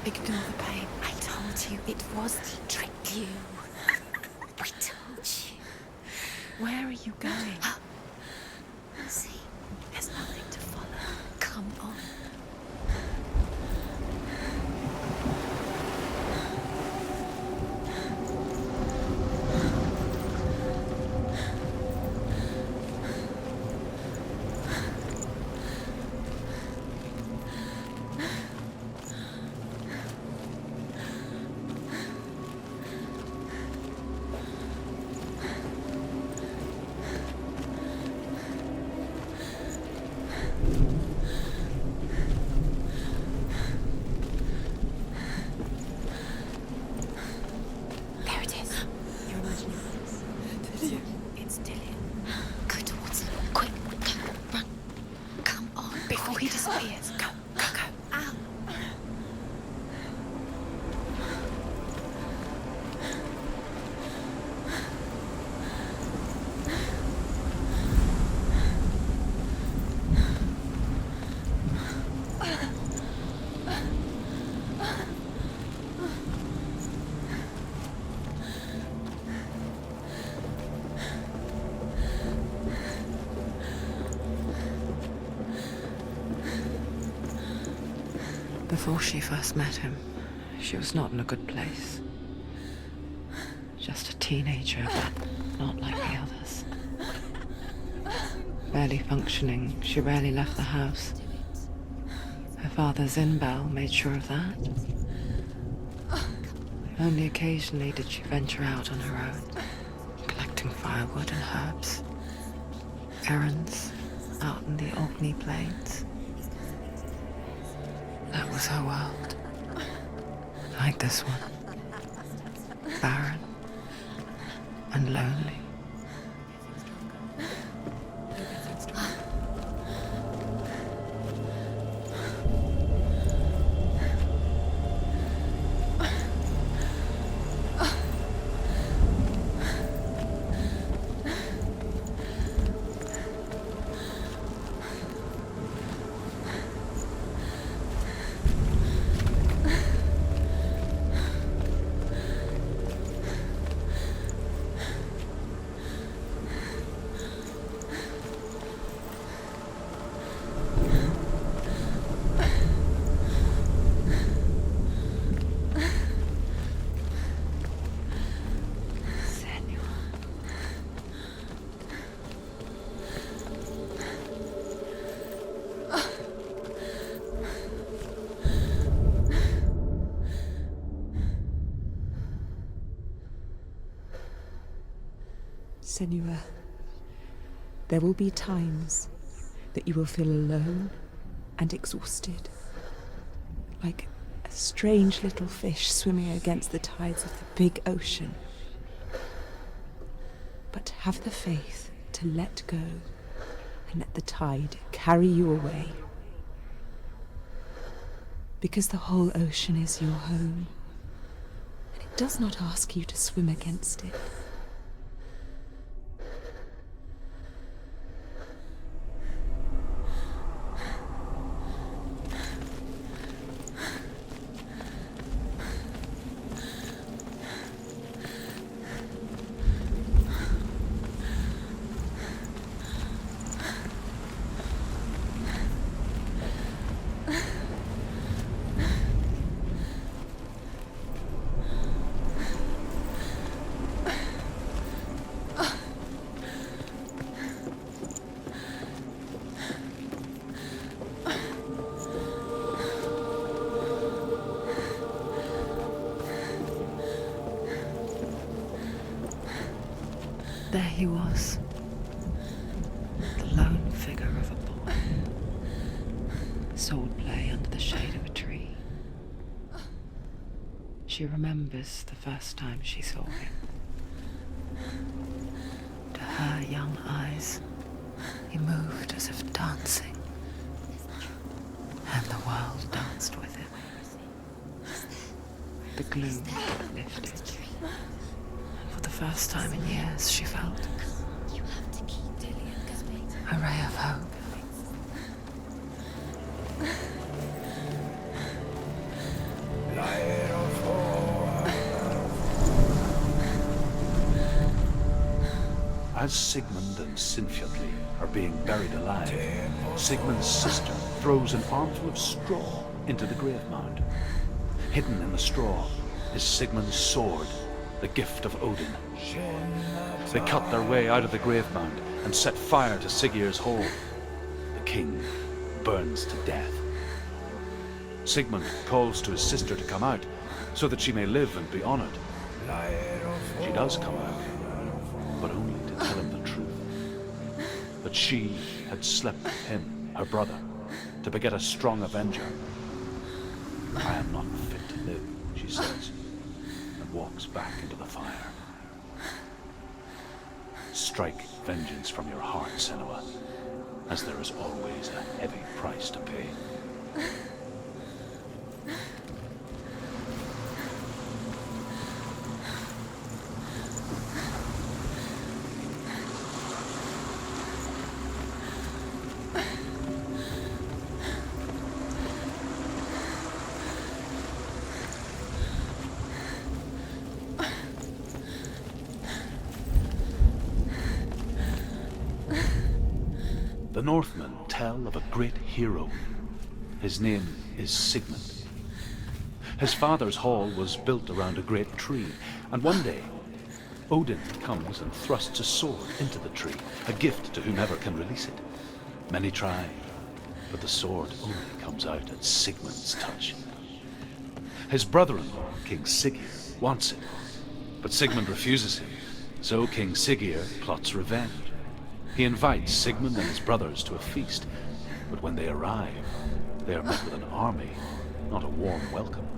Ignore the pain. I told you it was to trick you. I told you. Where are you going? See, There's nothing to follow. come on. There it is. You're imagining this. Dillian. It's Dillian. Go towards him. Quick, go, run. Come on. Before he disappears. Go, go, go. Ow. Before she first met him, she was not in a good place. Just a teenager, but not like the others. Barely functioning, she rarely left the house. Her father Zinbel made sure of that. Only occasionally did she venture out on her own, collecting firewood and herbs. Errands out in the Orkney Plains. That was her world. Like this one. Barren and lonely. Senua, there will be times that you will feel alone and exhausted, like a strange little fish swimming against the tides of the big ocean. But have the faith to let go and let the tide carry you away. Because the whole ocean is your home, and it does not ask you to swim against it. There he was, the lone figure of a boy. Sword play under the shade of a tree. She remembers the first time she saw him. To her young eyes, he moved as if dancing, and the world danced with him. The gloom lifted. For the first time in years, she felt a ray of hope. As Sigmund and Sinfjotli are being buried alive, Sigmund's sister throws an armful of straw into the grave mound. Hidden in the straw is Sigmund's sword, the gift of Odin. They cut their way out of the grave mound and set fire to Siggeir's hall. The king burns to death. Sigmund calls to his sister to come out so that she may live and be honored. She does come out, but only to tell him the truth. That she had slept with him, her brother, to beget a strong avenger. I am not fit to live, she says, and walks back into the fire. Strike vengeance from your heart, Senua, as there is always a heavy price to pay. The Northmen tell of a great hero. His name is Sigmund. His father's hall was built around a great tree, and one day, Odin comes and thrusts a sword into the tree, a gift to whomever can release it. Many try, but the sword only comes out at Sigmund's touch. His brother-in-law, King Siggeir, wants it, but Sigmund refuses him, so King Siggeir plots revenge. He invites Sigmund and his brothers to a feast, but when they arrive, they are met with an army, not a warm welcome.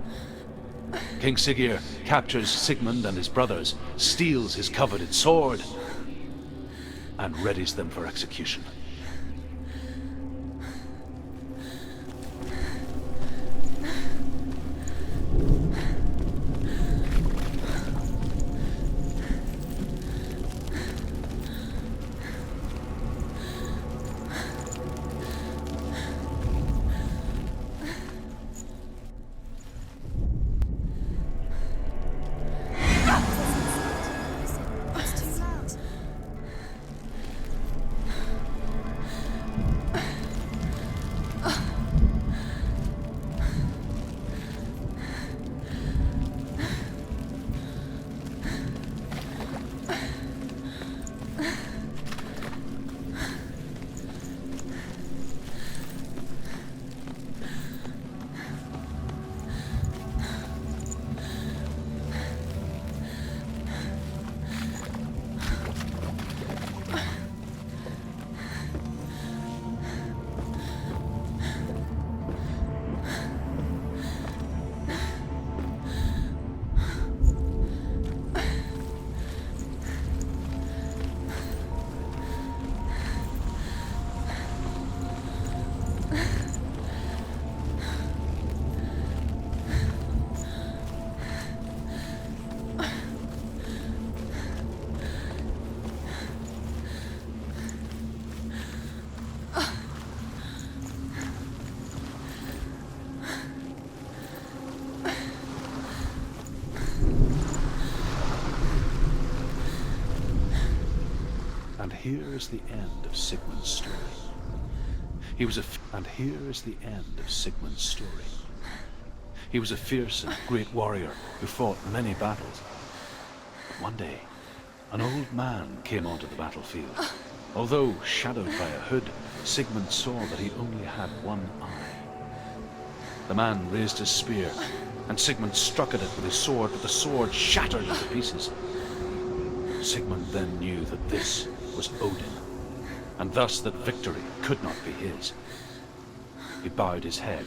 King Siggeir captures Sigmund and his brothers, steals his coveted sword, and readies them for execution. It's too loud. And here is the end of Sigmund's story. He was a fierce and great warrior who fought many battles. But one day, an old man came onto the battlefield. Although shadowed by a hood, Sigmund saw that he only had one eye. The man raised his spear, and Sigmund struck at it with his sword, but the sword shattered into pieces. Sigmund then knew that this was Odin, and thus that victory could not be his. He bowed his head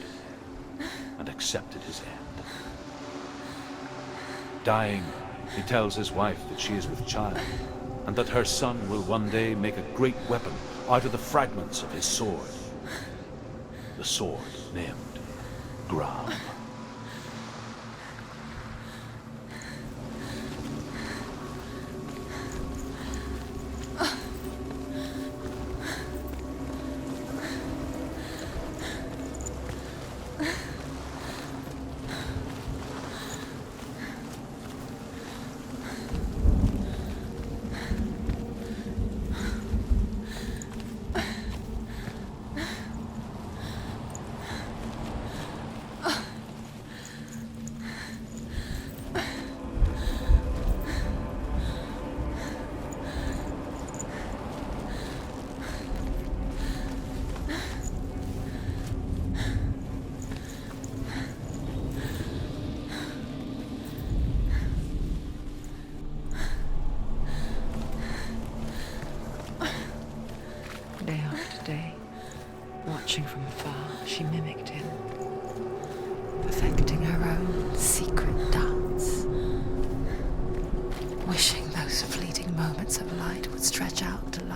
and accepted his end. Dying, he tells his wife that she is with child, and that her son will one day make a great weapon out of the fragments of his sword. The sword named Gram.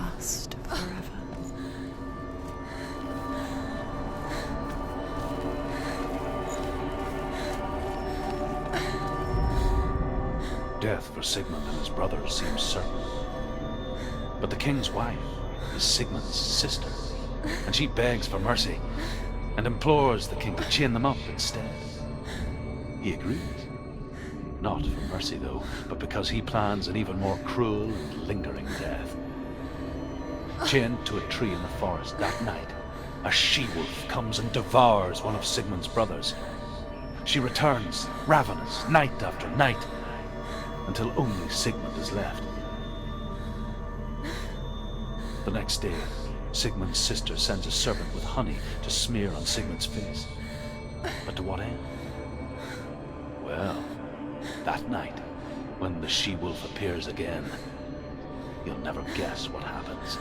past forever. Death for Sigmund and his brothers seems certain. But the king's wife is Sigmund's sister, and she begs for mercy and implores the king to chain them up instead. He agrees. Not for mercy, though, but because he plans an even more cruel and lingering death. Chained to a tree in the forest that night, a she-wolf comes and devours one of Sigmund's brothers. She returns, ravenous, night after night, until only Sigmund is left. The next day, Sigmund's sister sends a servant with honey to smear on Sigmund's face. But to what end? Well, that night, when the she-wolf appears again, you'll never guess what happens.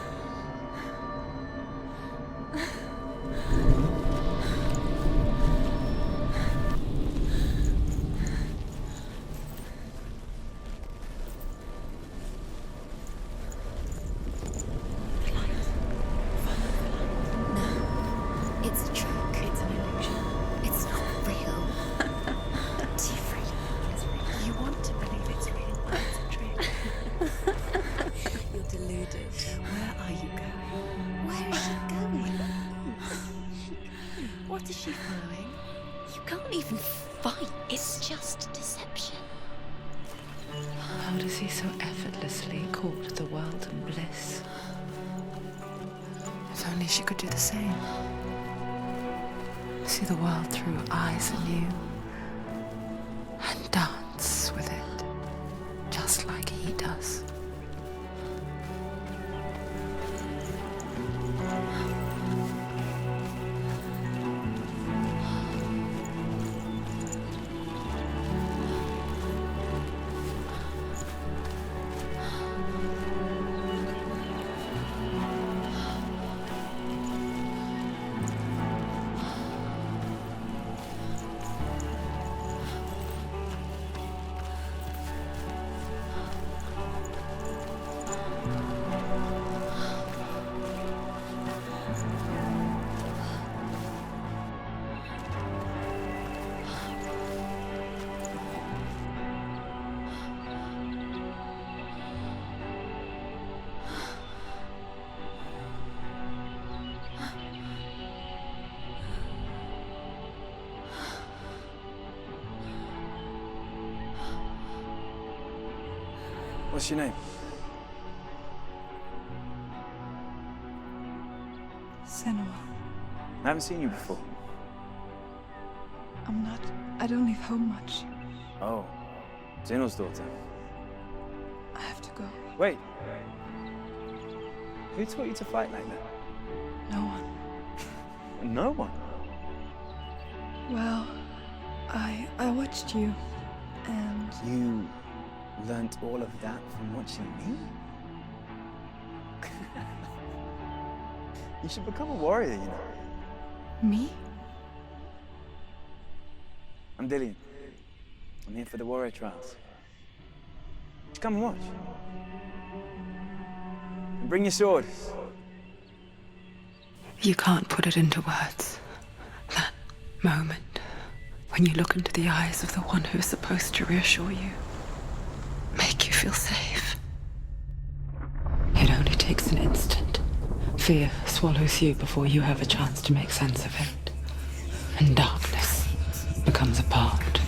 It's a trick. It's an illusion. It's not real. Do you really think it's real? You want to believe it's real, but it's a trick. You're deluded. Where are you going? Where is she going? What is she following? You can't even fight. It's just deception. How does he so effortlessly court the world and bliss? If only she could do the same. See the world through eyes anew and dance with it, just like he does. What's your name? Senua. I haven't seen you before. I don't leave home much. Oh, Zeno's daughter. I have to go. Wait. Who taught you to fight like that? No one. No one. Well, I watched you, and You learnt all of that from watching me? You should become a warrior, you know. me? I'm Dillian. I'm here for the warrior trials. Just come and watch. And bring your sword. You can't put it into words. That moment when you look into the eyes of the one who's supposed to reassure you, make you feel safe. It only takes an instant. Fear swallows you before you have a chance to make sense of it. And darkness becomes a part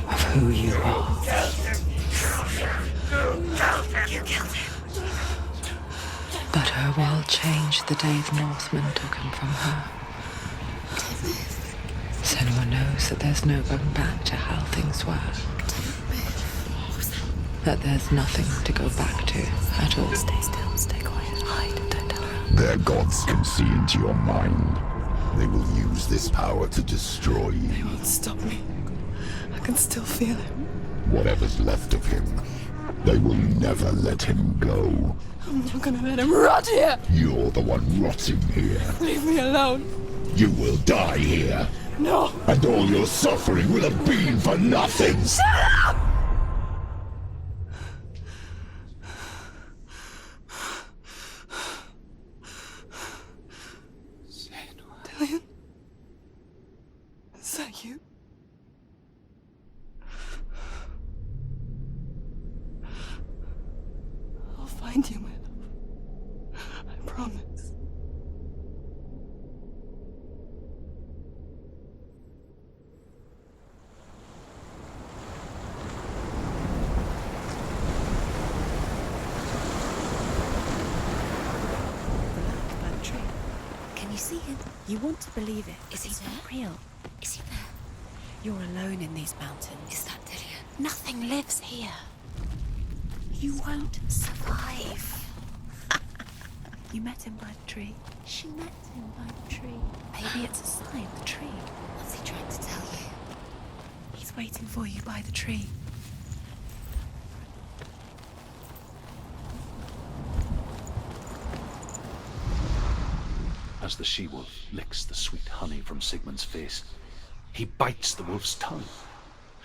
of who you are. But her world changed the day the Northmen took him from her. Senua knows that there's no going back to how things were. That there's nothing to go back to at all. Stay still, stay quiet, hide, don't tell her. Their gods can see into your mind. They will use this power to destroy you. They won't stop me. I can still feel him. Whatever's left of him, they will never let him go. I'm not gonna let him rot here. You're the one rotting here. Leave me alone. You will die here. No. And all your suffering will have been for nothing. Shut up! find you, my love. I promise. By the tree. Can you see him? You want to believe it. Is he not real? Is he there? You're alone in these mountains. Is that Dillian? Nothing lives here. You won't survive. You met him by the tree. She met him by the tree. Maybe it's a sign, the tree. What's he trying to tell you? He's waiting for you by the tree. As the she-wolf licks the sweet honey from Sigmund's face, he bites the wolf's tongue.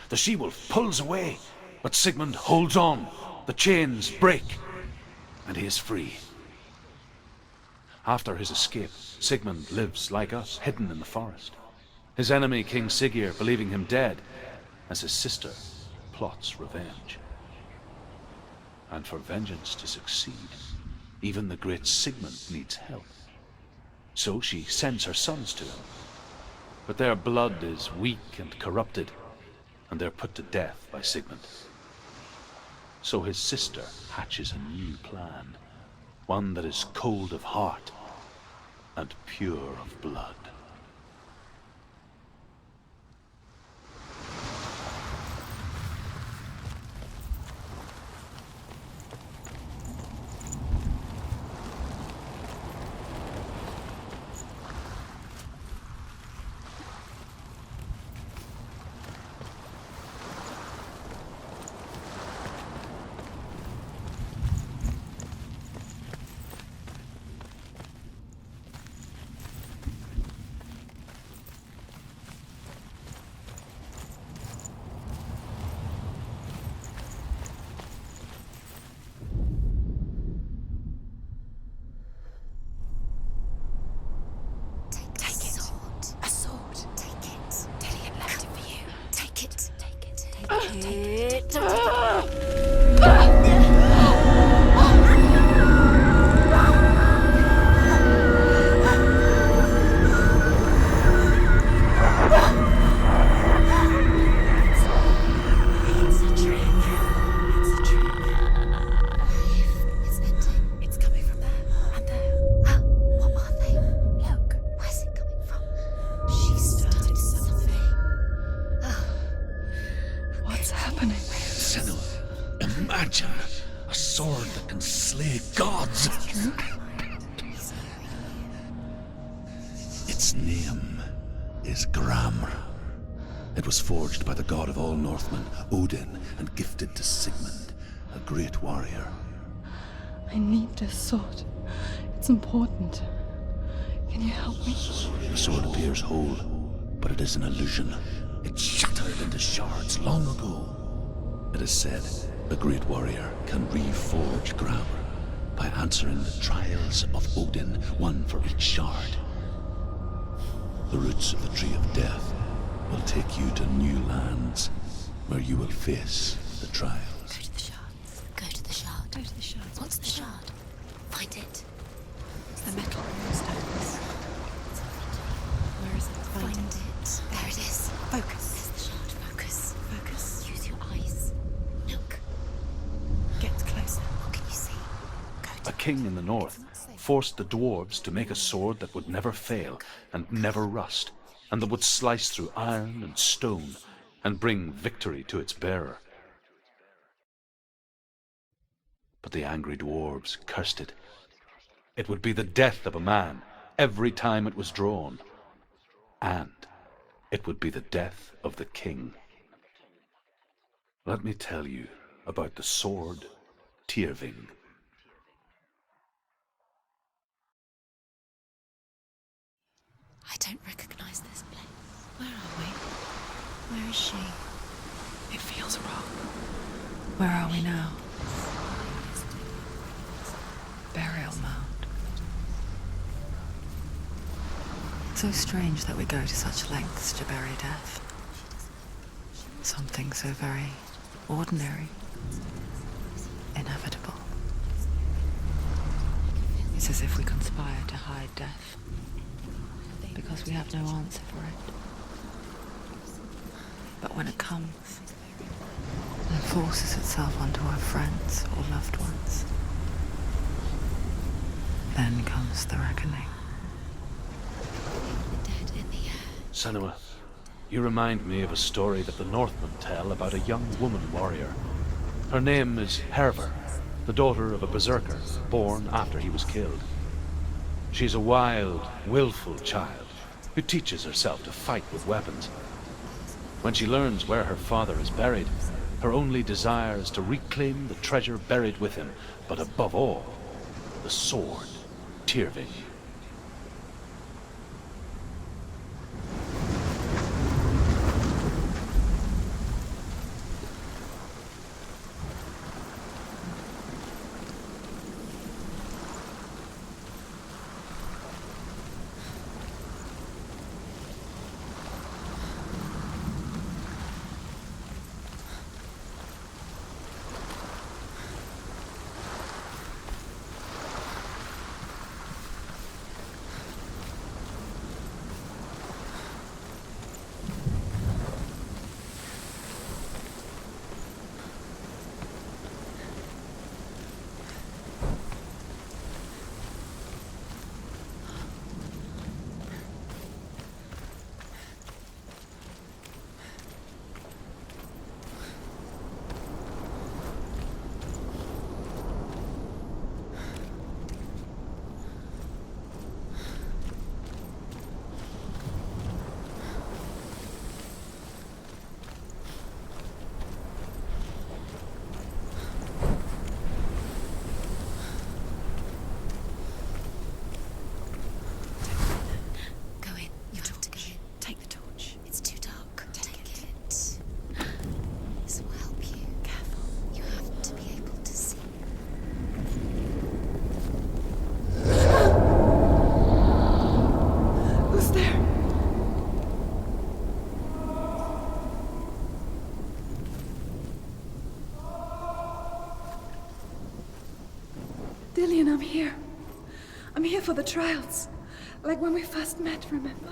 The she-wolf pulls away, but Sigmund holds on. The chains break, and he is free. After his escape, Sigmund lives like us, hidden in the forest. His enemy, King Siggeir, believing him dead, as his sister plots revenge. And for vengeance to succeed, even the great Sigmund needs help. So she sends her sons to him. But their blood is weak and corrupted, and they're put to death by Sigmund. So his sister hatches a new plan, one that is cold of heart and pure of blood. Imagine a sword that can slay gods. Its name is Gramr. It was forged by the god of all Northmen, Odin, and gifted to Sigmund, a great warrior. I need this sword. It's important. Can you help me? The sword appears whole, but it is an illusion. It shattered into shards long ago. It is said a great warrior can reforge Gramr by answering the trials of Odin, one for each shard. The roots of the Tree of Death will take you to new lands where you will face the trials. Go to the shards. Go to the shard. Go to the shards. What's the shard? Find it. It's the metal stones. Where is it? Find it. There it is. Focus. There's the shard. Focus. Focus. Use your eyes. Look. Get closer. What can you see? Go to A king in the north forced the dwarves to make a sword that would never fail and never rust, and that would slice through iron and stone and bring victory to its bearer. But the angry dwarves cursed it. It would be the death of a man every time it was drawn, and it would be the death of the king. Let me tell you about the sword Tyrving. I don't recognize this place. Where are we? Where is she? It feels wrong. Where are we now? Burial mound. So strange that we go to such lengths to bury death. Something so very ordinary, inevitable. It's as if we conspire to hide death, because we have no answer for it. But when it comes, and forces itself onto our friends or loved ones, then comes the reckoning. Dead in the air. Senua, you remind me of a story that the Northmen tell about a young woman warrior. Her name is Herver, the daughter of a berserker born after he was killed. She's a wild, willful child who teaches herself to fight with weapons. When she learns where her father is buried, her only desire is to reclaim the treasure buried with him, but above all, the sword, Tyrving. Dillian, I'm here. I'm here for the trials. Like when we first met, remember?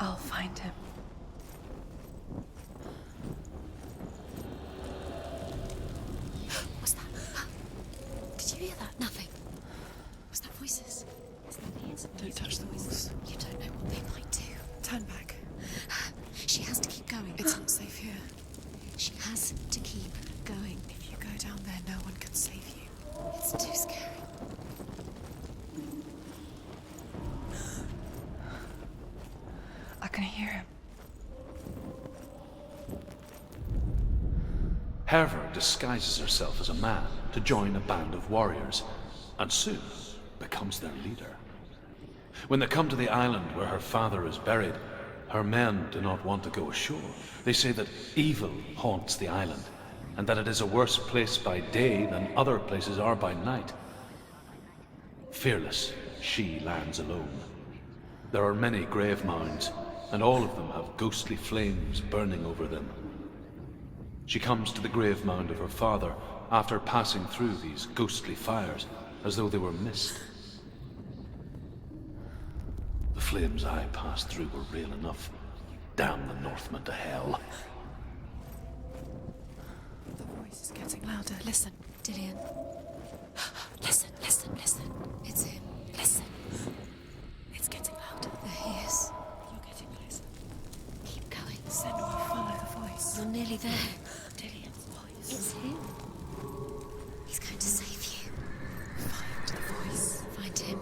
I'll find him. What's that? Did you hear that? Nothing. Was that voices? Don't touch the walls. You don't know what they might do. Turn back. She has to keep going. It's not safe here. She has to keep going. If you go down there, no one can save you. It's too scary. I can hear him. Herver disguises herself as a man to join a band of warriors, and soon becomes their leader. When they come to the island where her father is buried, her men do not want to go ashore. They say that evil haunts the island, and that it is a worse place by day than other places are by night. Fearless, she lands alone. There are many grave mounds, and all of them have ghostly flames burning over them. She comes to the grave mound of her father after passing through these ghostly fires, as though they were mist. The flames I passed through were real enough. Damn the Northmen to hell. The voice is getting louder. Listen. Dillian. Listen, listen, listen. It's him. Listen. It's getting louder. There he is. You're getting closer. Keep going. Senua, follow the voice. You're nearly there. Dillian's voice. It's him. He's going to save you. Find the voice. Find him.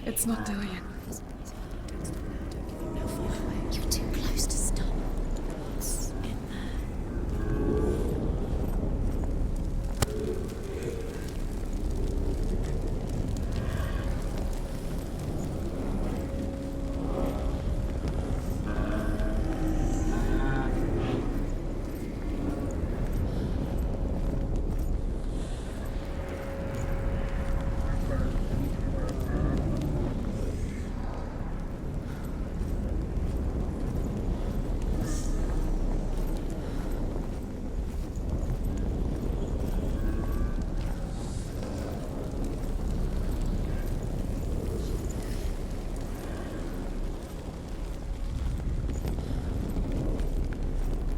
It's not Dillian. You're too close to stop. What's in there?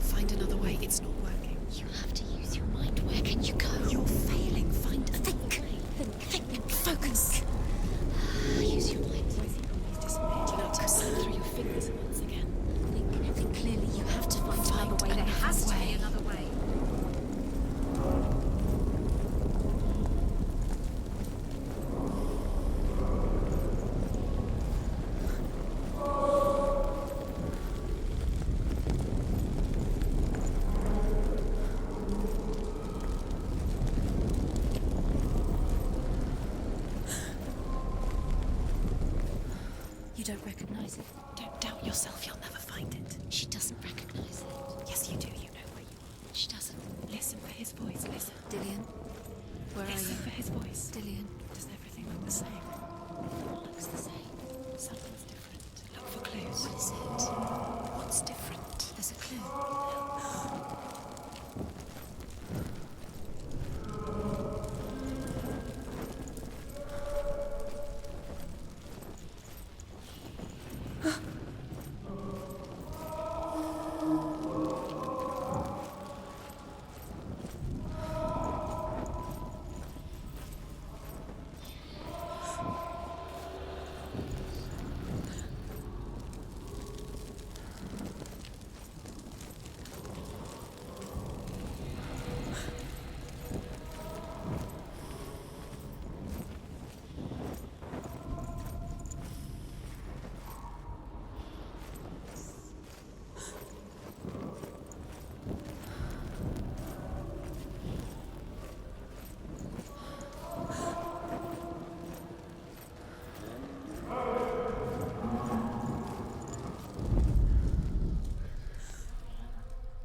Find another way. It's not working. You have to use your mind. Where can you go? You're failing. Find a Think. Focus. Use your mind. He's dismayed. You need to slip through your fingers once again. Think clearly. You have to find another way. There has to be another way. You don't recognize it. Don't doubt yourself. You'll never find it. She doesn't recognize it. Yes, you do. You know where you are. She doesn't. Listen for his voice. Listen. Dillian, where Listen are for you? his voice. Dillian, Does everything look the same? it looks the same. Something's different. Look for clues. What is it? What's different? There's a clue.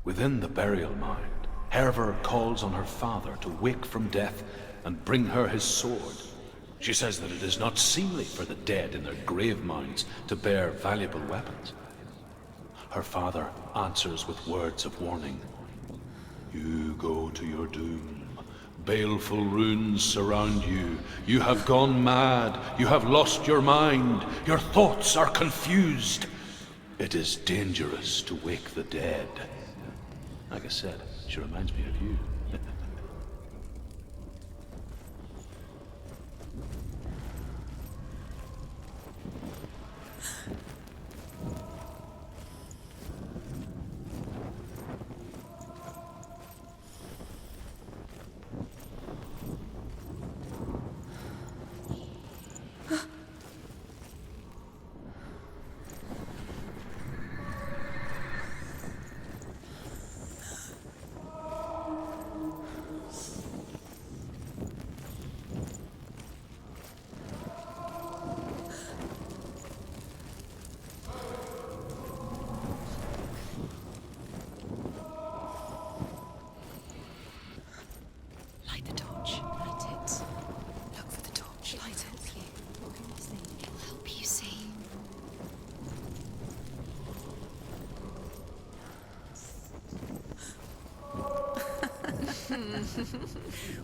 Within the burial mound, Hervor calls on her father to wake from death and bring her his sword. She says that it is not seemly for the dead in their grave mounds to bear valuable weapons. Her father answers with words of warning. You go to your doom. Baleful runes surround you. You have gone mad. You have lost your mind. Your thoughts are confused. It is dangerous to wake the dead. Like I said, she reminds me of you. Light the torch. Light it. Look for the torch. Light it. What can you see? It will help you see.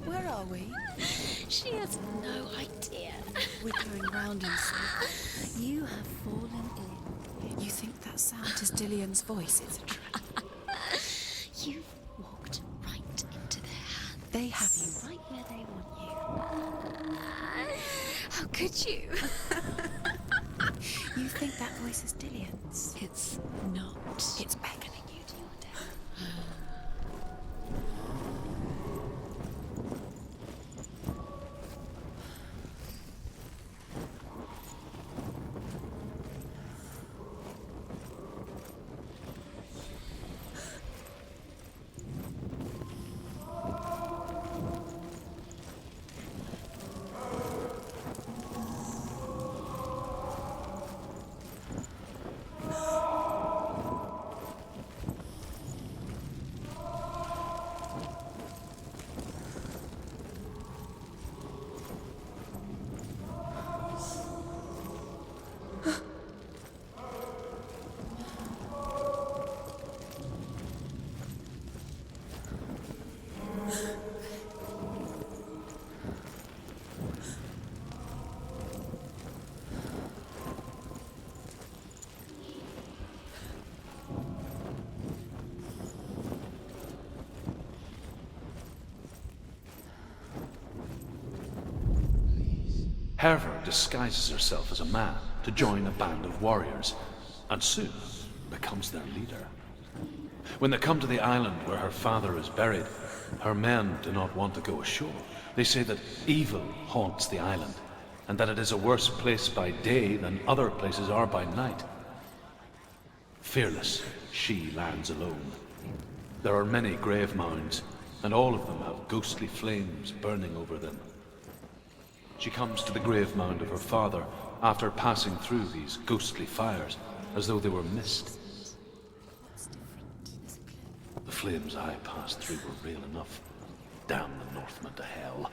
Where are we? She has no idea. We're going round in circles. You have fallen in. You think that sound is Dillian's voice? It's a trap. You've walked right into their hands. They have you right where they want you. How could you? You think that voice is Dillian's? It's not. It's beckoning you to your death. Hervor disguises herself as a man to join a band of warriors, and soon becomes their leader. When they come to the island where her father is buried, her men do not want to go ashore. They say that evil haunts the island, and that it is a worse place by day than other places are by night. Fearless, she lands alone. There are many grave mounds, and all of them have ghostly flames burning over them. She comes to the grave mound of her father after passing through these ghostly fires, as though they were mist. The flames I passed through were real enough. Damn the Northmen to hell.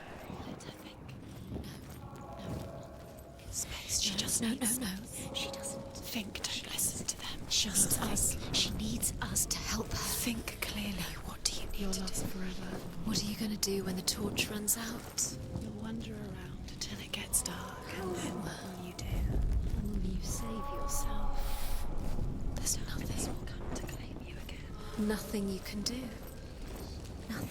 Space. She just needs. No. She doesn't think. Don't listen to them. She needs us. She needs us to help her. Think clearly. What do you need to do? Forever. What are you going to do when the torch runs out? You'll wander around until it gets dark, and then what will you do? Will you save yourself? There's nothing will come to claim you again. Nothing you can do. Nothing.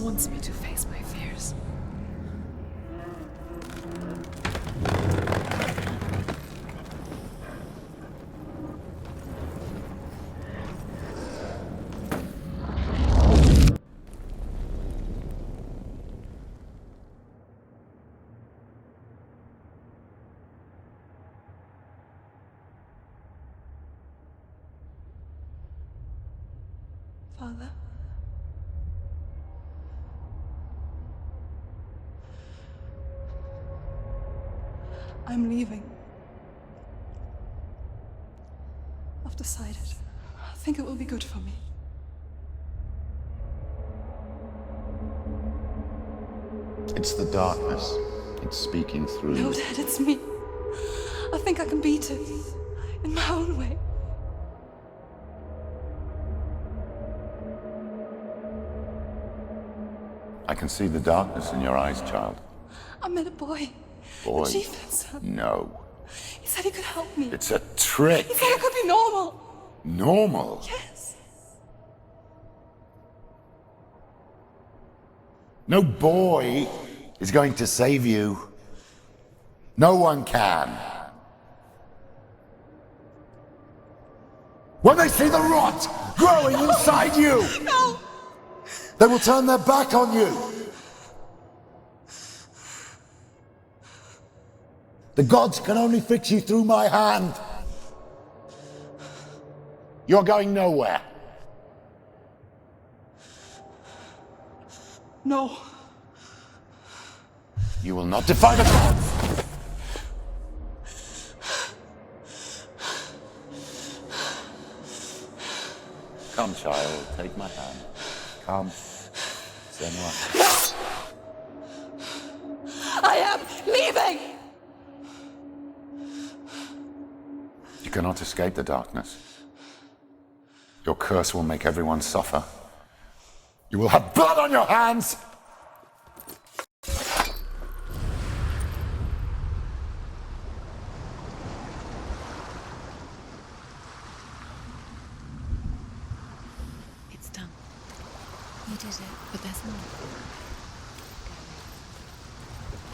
Wants me to face my fears. Father? I'm leaving. I've decided. I think it will be good for me. It's the darkness. It's speaking through No, you. Dad, it's me. I think I can beat it. In my own way. I can see the darkness in your eyes, child. I met a boy. Boy. The chief said so. No. He said he could help me. It's a trick. He said I could be normal. Normal? Yes. No boy is going to save you. No one can. When they see the rot growing inside you, No! they will turn their back on you. The gods can only fix you through my hand. You're going nowhere. No. You will not defy the gods! Come, child, take my hand. Come. Senua. I am leaving! You cannot escape the darkness. Your curse will make everyone suffer. You will have blood on your hands! It's done. You did it. But there's more.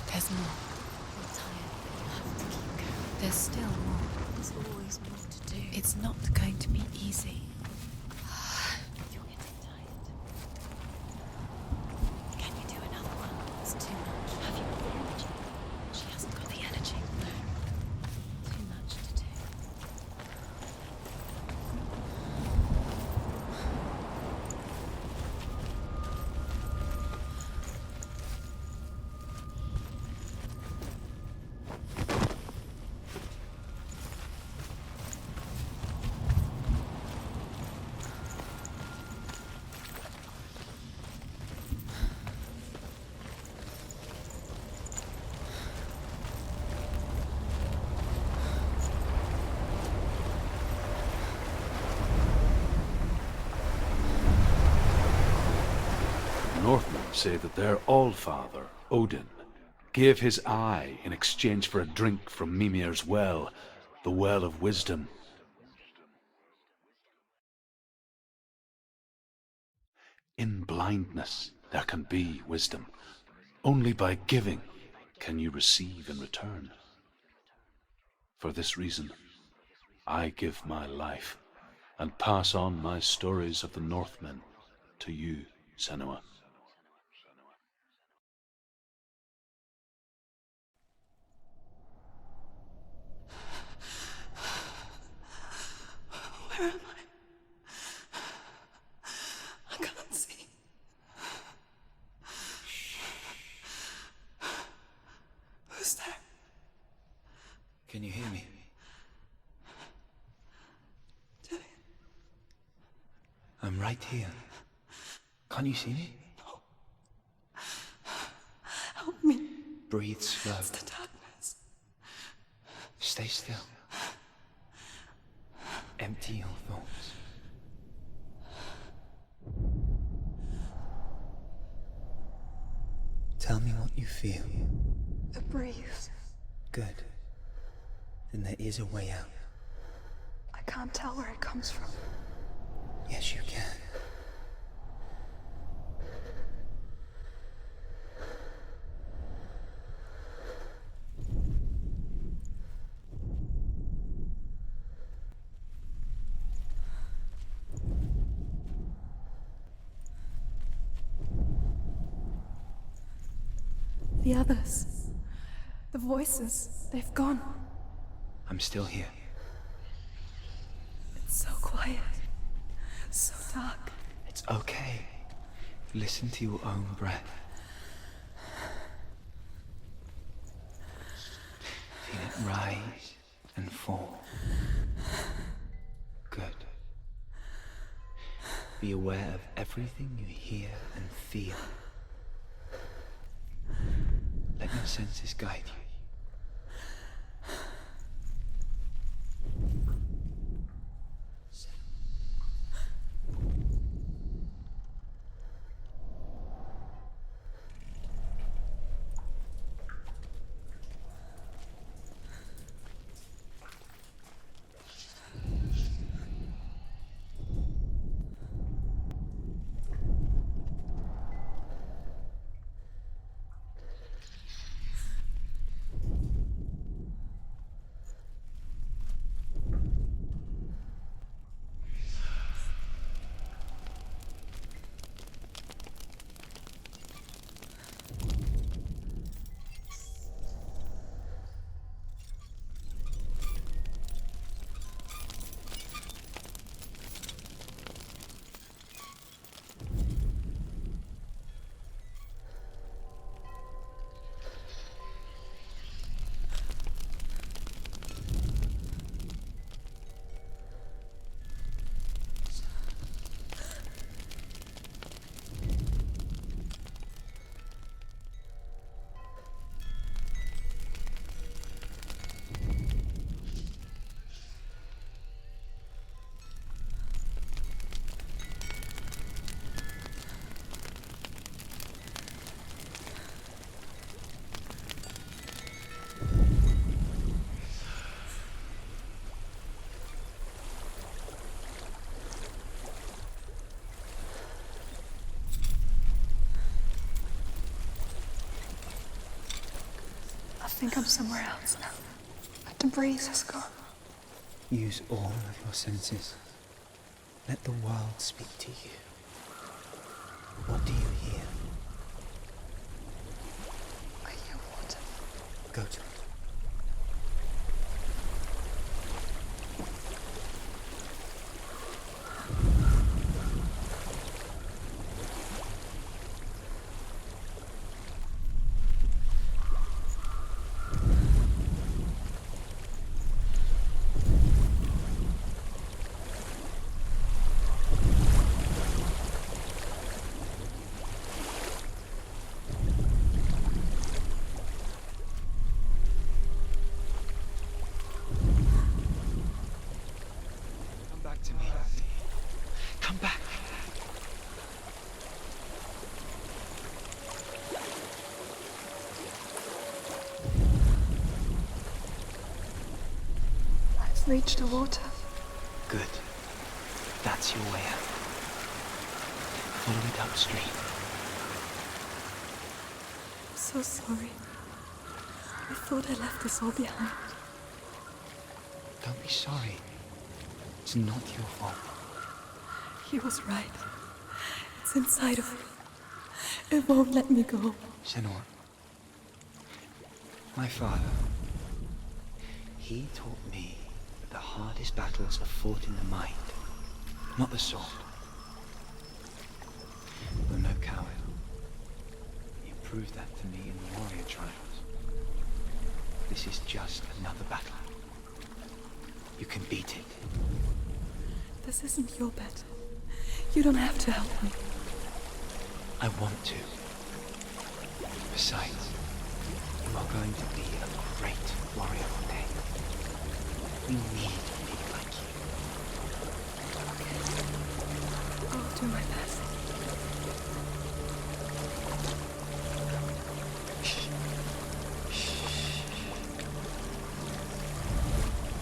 There's more. You're tired. You have to keep going. There's still more. There's always more to do. It's not going to be easy. You're getting tired. Can you do another one? It's too much. Have you got the energy? She hasn't got the energy. No. Too much to do. Northmen say that their Allfather, Odin, gave his eye in exchange for a drink from Mimir's well, the Well of Wisdom. In blindness there can be wisdom. Only by giving can you receive in return. For this reason, I give my life and pass on my stories of the Northmen to you, Senua. Where am I? I can't see. Who's there? Can you hear me? Dillian. I'm right here. Can't you see me? Help me. Breathe slow. It's the darkness. Stay still. Empty your thoughts. Tell me what you feel. A breeze. Good. Then there is a way out. I can't tell where it comes from. Yes, you can. The others. The voices. They've gone. I'm still here. It's so quiet. So dark. It's okay. Listen to your own breath. Feel it rise and fall. Good. Be aware of everything you hear and feel. Let your senses guide you. think I'm somewhere else now. The breeze has gone. Use all of your senses. Let the world speak to you. What do you hear? I hear water. Go to it. To me. Come back. I've reached the water. Good. That's your way out. Follow it upstream. I'm so sorry. I thought I left this all behind. Don't be sorry. It's not your fault. He was right. It's inside of me. It won't let me go. Senua. My father. He taught me that the hardest battles are fought in the mind, not the sword. You're no coward. You proved that to me in the warrior trials. This is just another battle. You can beat it. This isn't your battle. You don't have to help me. I want to. Besides, you are going to be a great warrior one day. We need people like you. I'll do my best.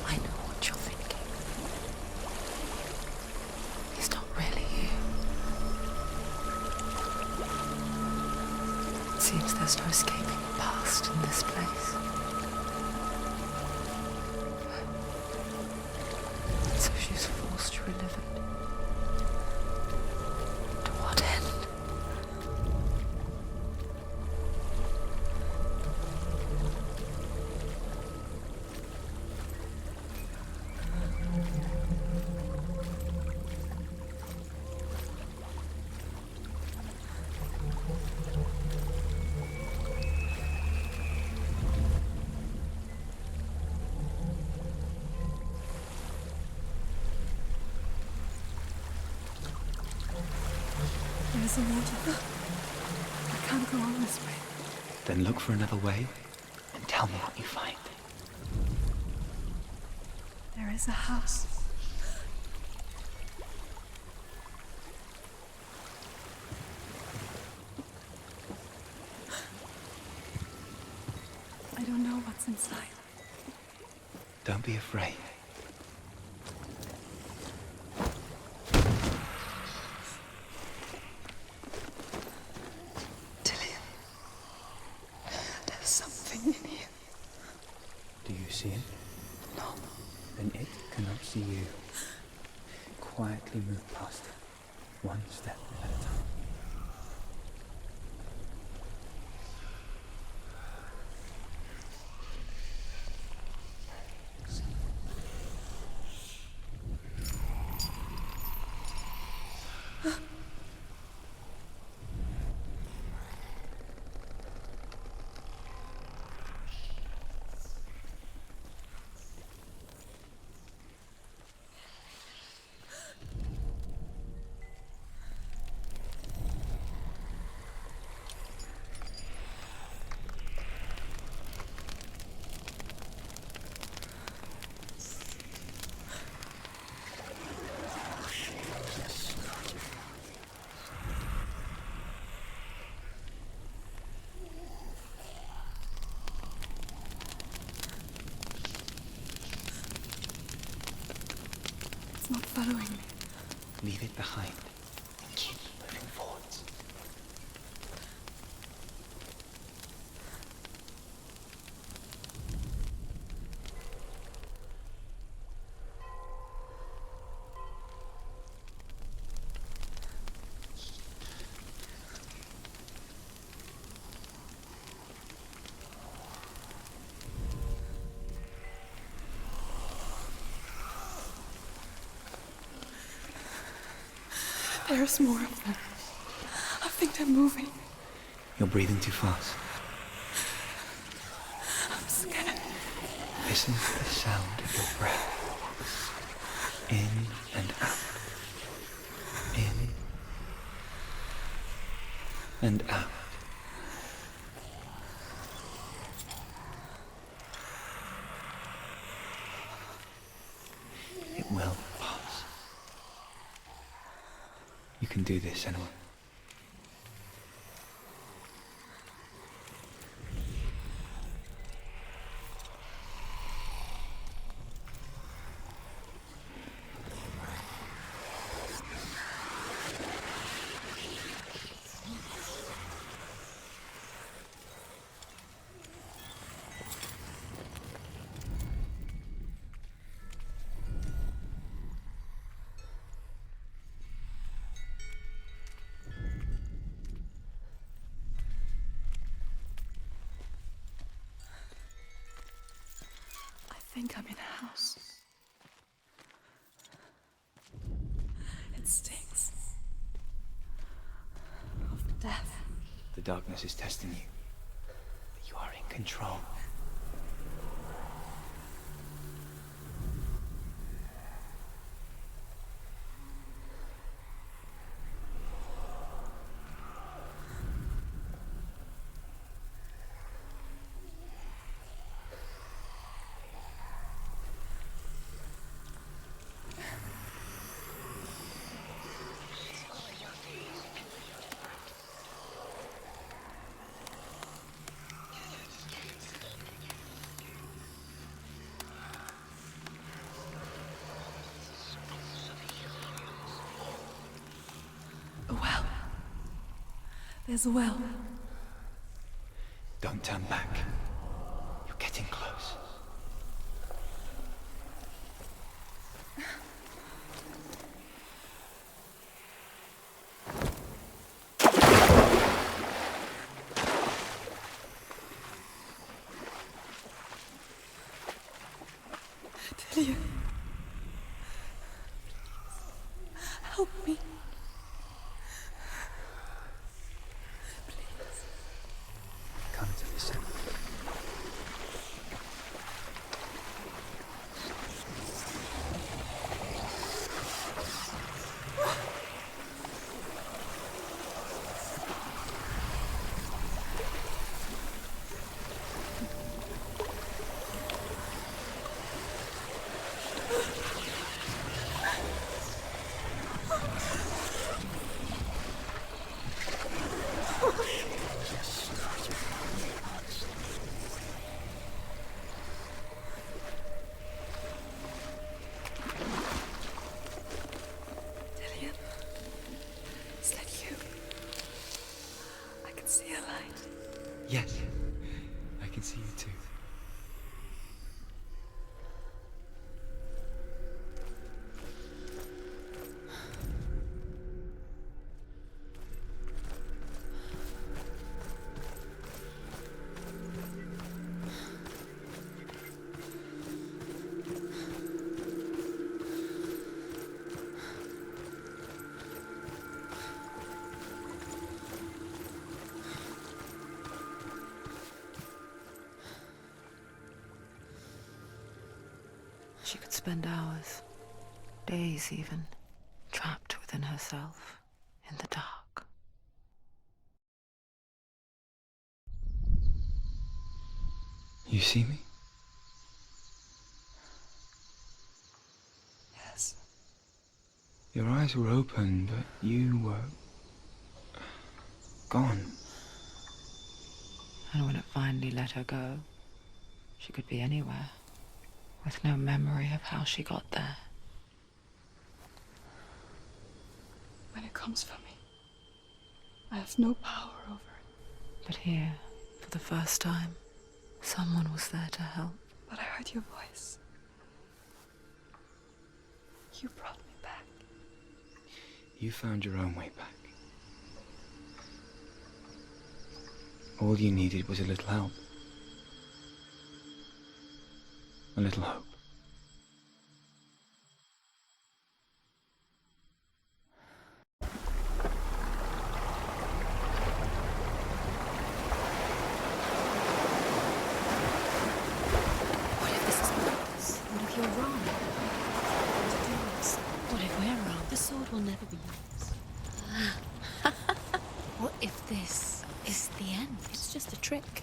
I know what you're thinking. He's not really here. It seems there's no escaping the past in this place. So she's forced to relive it. To what end? There's a water. I can't go on this way. Then look for another way and tell me what you find. There is a house. I don't know what's inside. Don't be afraid. There's something in here. Do you see it? No. Then it cannot see you. Quietly move past it, one step at a time. It's not following me. Leave it behind and keep moving forwards. There's more of them. I think they're moving. You're breathing too fast. I'm scared. Listen to the sound of your breath. In and out. In and out. It will pass. You can do this, Senua. I think I'm in a house. It stinks of death. The darkness is testing you. But you are in control. A well. There's a well. Don't turn back. You're getting close. Delia. Help me. Come to the center. Delia. Is that you? I can see a light. Yes, I can see you too. She could spend hours, days even, trapped within herself, in the dark. You see me? Yes. Your eyes were open, but you were gone. And when it finally let her go, she could be anywhere, with no memory of how she got there. When it comes for me, I have no power over it. But here, for the first time, someone was there to help. But I heard your voice. You brought me back. You found your own way back. All you needed was a little help. A little hope. What if we're wrong? The sword will never be yours. What if this is the end? It's just a trick.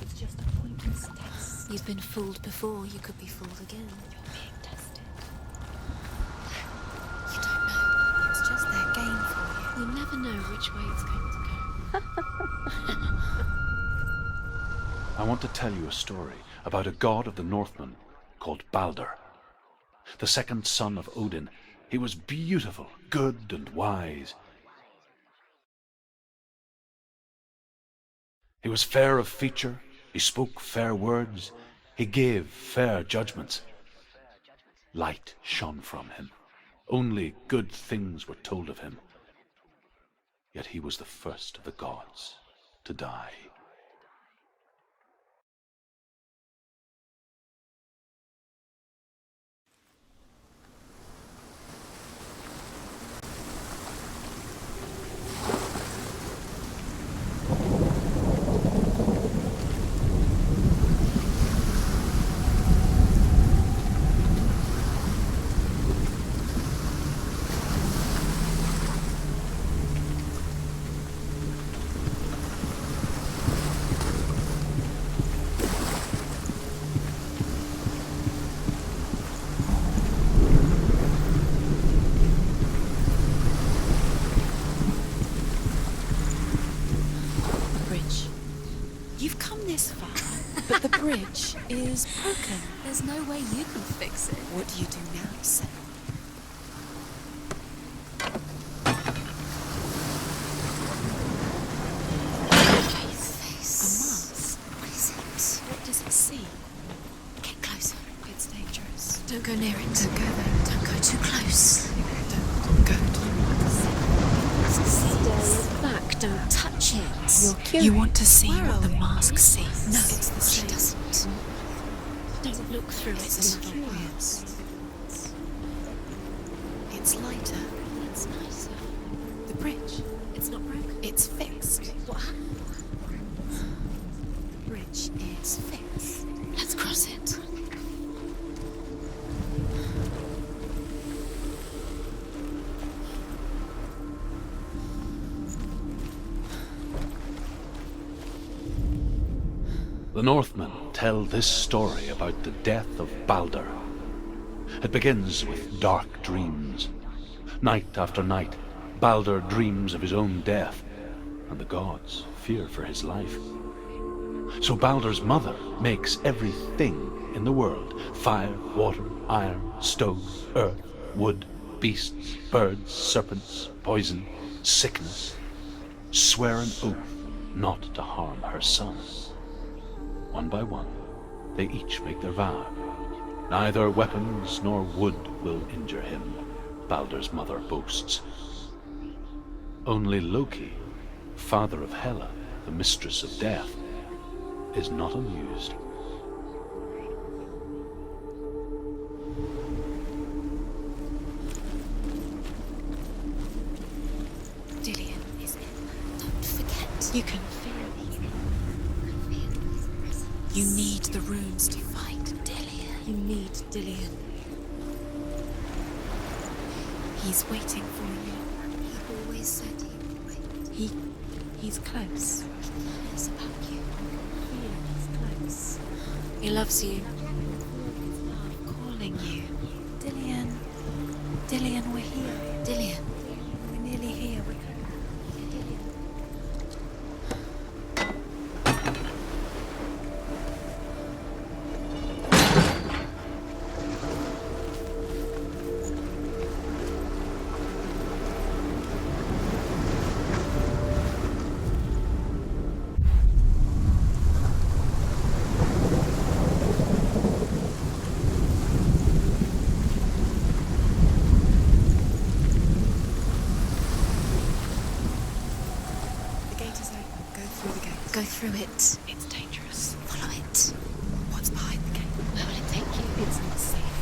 It's just a pointless test. You've been fooled before, you could be fooled again. You're being tested. You don't know. It's just their game for you. You'll never know which way it's going to go. I want to tell you a story about a god of the Northmen called Balder. The second son of Odin. He was beautiful, good, and wise. He was fair of feature, he spoke fair words, he gave fair judgments. Light shone from him. Only good things were told of him. Yet he was the first of the gods to die. But the bridge is broken. There's no way you can fix it. What do you do now, Senua? Face. A mask. What is it? What does it see? Get closer. It's dangerous. Don't go near it. Don't go there. Don't go too close. Don't go too close. Stay back. Don't touch it. You're curious. You want to see what the mask sees. No, it's the same. She doesn't. Don't look through it. It's curious. It's lighter. It's nicer. The bridge. It's not broken. It's fixed. What happened? The bridge is fixed. Let's cross it. The Northmen tell this story about the death of Balder. It begins with dark dreams. Night after night, Balder dreams of his own death, and the gods fear for his life. So Balder's mother makes everything in the world: fire, water, iron, stone, earth, wood, beasts, birds, serpents, poison, sickness, swear an oath not to harm her son. One by one, they each make their vow. Neither weapons nor wood will injure him, Balder's mother boasts. Only Loki, father of Hela, the mistress of death, is not amused. Dillion is in. Don't forget. You can feel it. You need the runes to fight Dillion. You need Dillion. He's waiting for you. He always said he would wait. He's close. He cares about you. He's close. He loves you. He's calling you. Dillion. Dillion, we're here. Dillion. We're nearly here. Go through it. It's dangerous. Follow it. What's behind the gate? Where will it take you? It's not safe.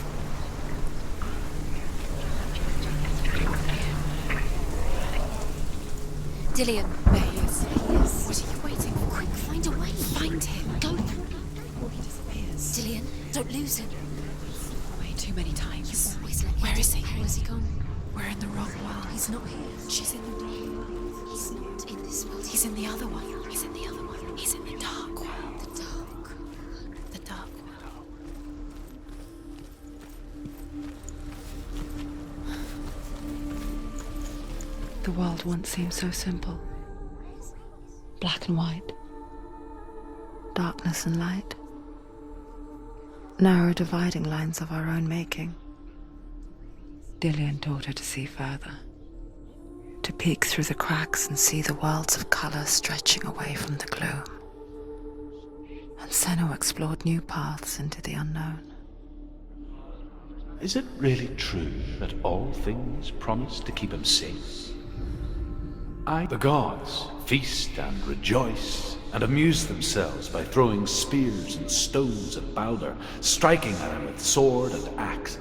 Dillion. There he is. What are you waiting for? Quick, find a way. Find him. Go through before he disappears. Dillion, don't lose him. Way too many times. You always let him. Where is he? Where's he gone? We're in the wrong world. He's not here. She's in the wrong world. He's not in this world. He's in the other one. He's in the other one. He's in the dark world. The dark. The dark world. The world once seemed so simple. Black and white. Darkness and light. Narrow dividing lines of our own making. Dillian taught her to see further. To peek through the cracks and see the worlds of colour stretching away from the gloom. And Senua explored new paths into the unknown. Is it really true that all things promise to keep him safe? The gods feast and rejoice and amuse themselves by throwing spears and stones at Baldur, striking at him with sword and axe.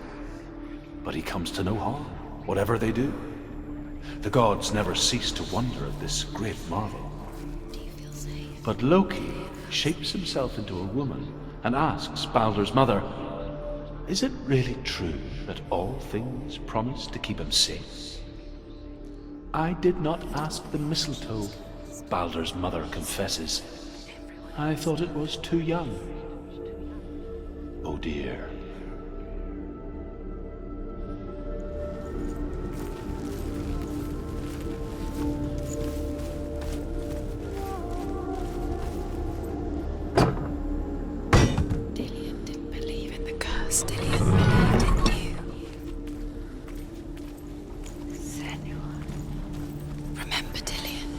But he comes to no harm, whatever they do. The gods never cease to wonder at this great marvel. But Loki shapes himself into a woman and asks Baldur's mother, is it really true that all things promise to keep him safe? I did not ask the mistletoe, Baldur's mother confesses. I thought it was too young. Oh dear. Dillian didn't believe in the curse. Dillian believed in you. Senua. Remember Dillian?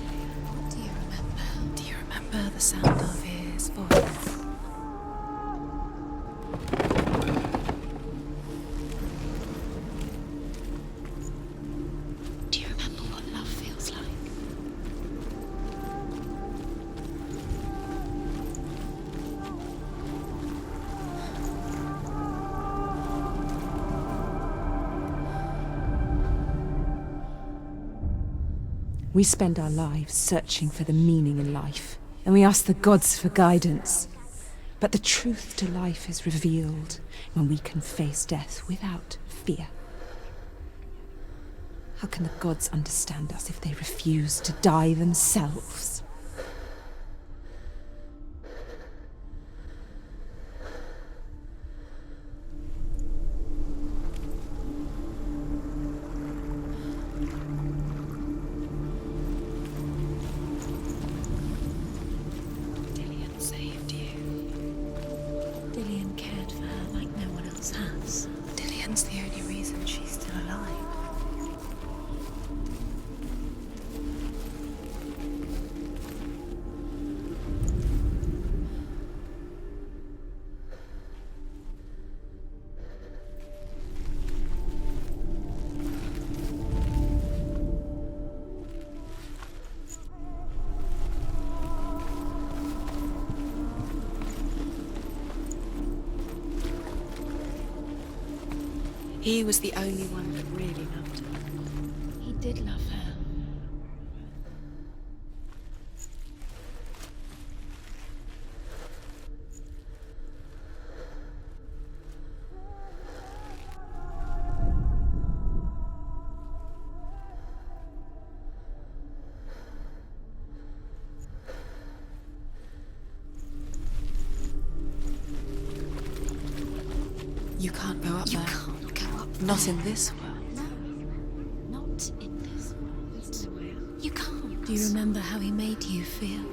Do you remember? Do you remember the sound of his voice? Do you remember what love feels like? We spend our lives searching for the meaning in life, and we ask the gods for guidance. But the truth to life is revealed when we can face death without fear. How can the gods understand us if they refuse to die themselves? Dillian saved you. Dillian cared for her like no one else has. Dillian's the only reason she's still alive. He was the only one that really loved her. He did love her. You can't go up You there. can't go up Not there. in this world. No, not in this world. You can't. Do you remember how he made you feel?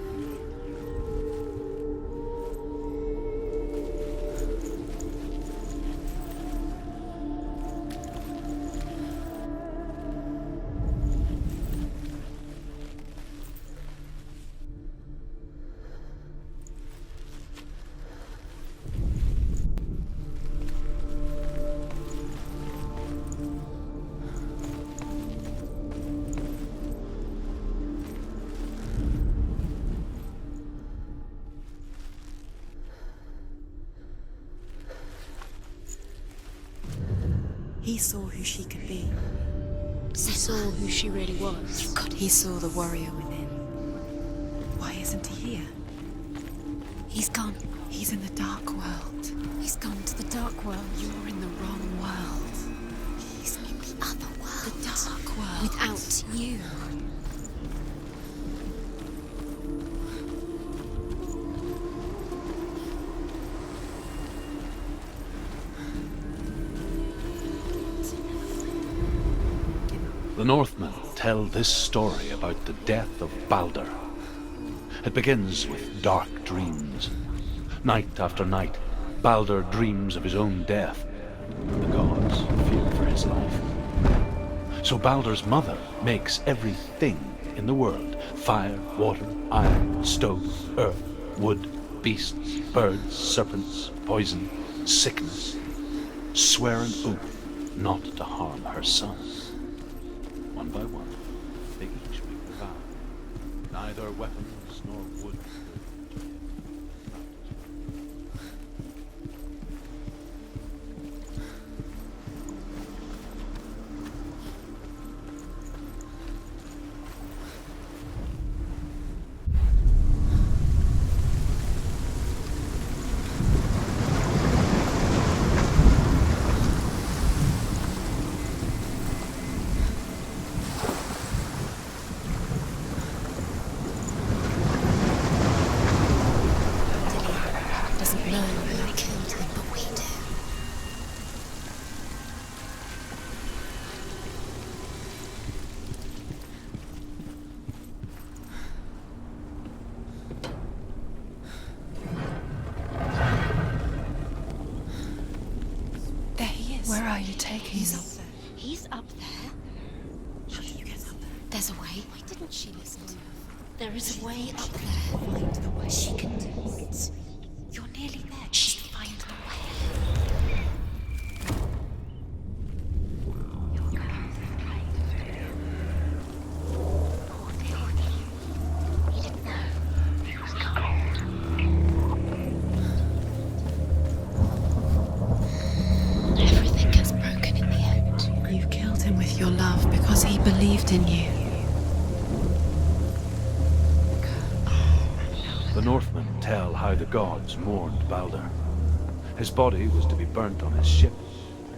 He saw who she could be. He saw who she really was. He saw the warrior within. Why isn't he here? He's gone. He's in the dark world. He's gone to the dark world. You're in the wrong world. He's in the without you. The Northmen tell this story about the death of Balder. It begins with dark dreams. Night after night, Balder dreams of his own death. The gods fear for his life. So Balder's mother makes everything in the world: fire, water, iron, stone, earth, wood, beasts, birds, serpents, poison, sickness. Swear an oath not to harm her son. One by one, they each make the vow. Neither weapons nor wood. Doesn't know who killed him, but we do. There he is. Where are you taking He's me? up there. He's up there. How do you get up there? There's a way. Why didn't she listen to her? There is a way up there. Find the way. She can do it. You're nearly there. Just find the way. Everything gets broken in the end. You killed him with your love because he believed in you. The Northmen tell how the gods mourned Balder. His body was to be burnt on his ship,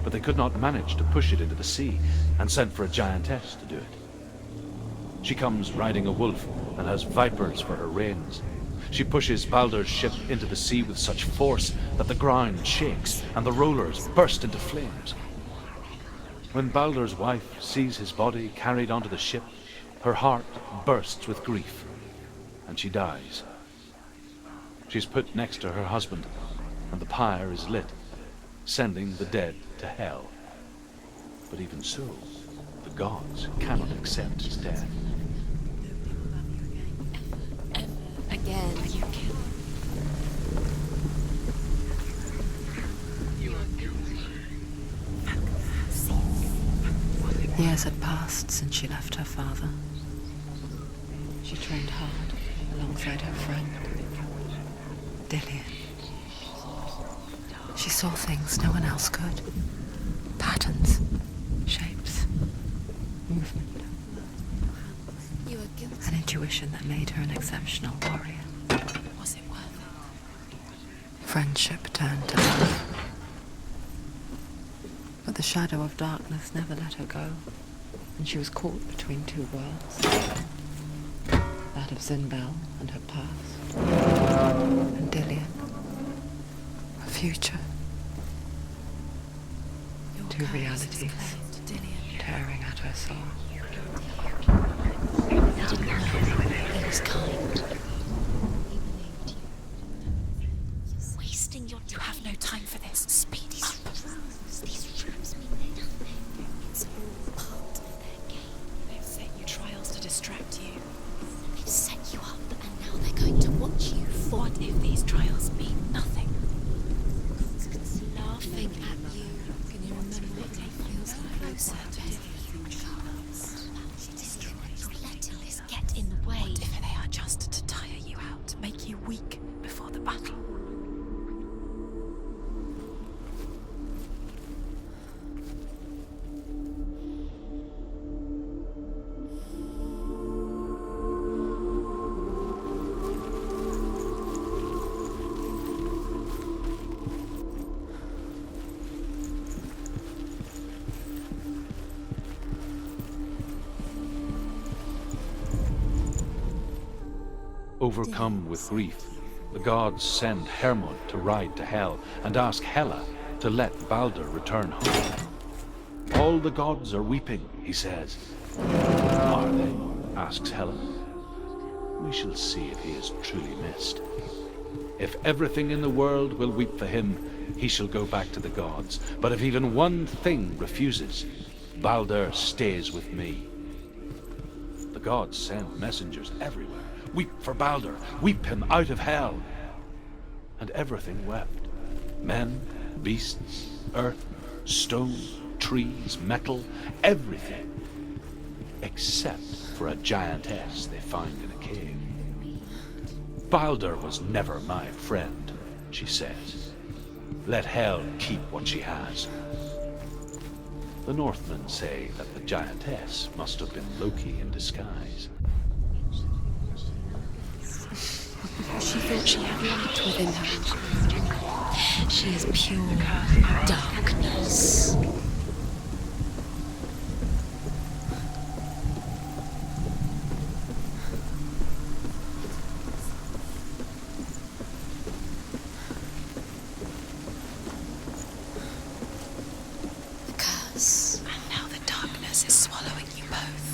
but they could not manage to push it into the sea, and sent for a giantess to do it. She comes riding a wolf and has vipers for her reins. She pushes Balder's ship into the sea with such force that the ground shakes and the rollers burst into flames. When Balder's wife sees his body carried onto the ship, her heart bursts with grief, and she dies. She's put next to her husband, and the pyre is lit, sending the dead to hell. But even so, the gods cannot accept his death. Again, you kill. Years had passed since she left her father. She trained hard alongside her friend, Dillian. She saw things no one else could. Patterns, shapes, movement. You are guilty. An intuition that made her an exceptional warrior. Was it worth it? Friendship turned to love. But the shadow of darkness never let her go, and she was caught between two worlds. That of Zinbel and her past, and Dillian, her future. Two realities tearing at her soul. He didn't know. He was kind. He believed you. Wasting your time. You have no time for this. Speed up. These rooms mean nothing. It's all part of their game. They've set you trials to distract you. They've set you up, and now they're going to watch you fall. What if these trials mean nothing? Laughing at you. Can you remember what it feels like? Closer to different trials. You're letting this get in the way. What if they are just to tire you out, make you weak before the battle? Overcome with grief, the gods send Hermod to ride to Hell and ask Hela to let Baldur return home. All the gods are weeping, he says. Are they? Asks Hela. We shall see if he is truly missed. If everything in the world will weep for him, he shall go back to the gods. But if even one thing refuses, Baldur stays with me. The gods send messengers everywhere. Weep for Baldur, weep him out of Hell. And everything wept. Men, beasts, earth, stone, trees, metal, everything. Except for a giantess they found in a cave. Baldur was never my friend, she says. Let Hel keep what she has. The Northmen say that the giantess must have been Loki in disguise. She thought she had light within her. She is pure darkness. The curse. And now the darkness is swallowing you both.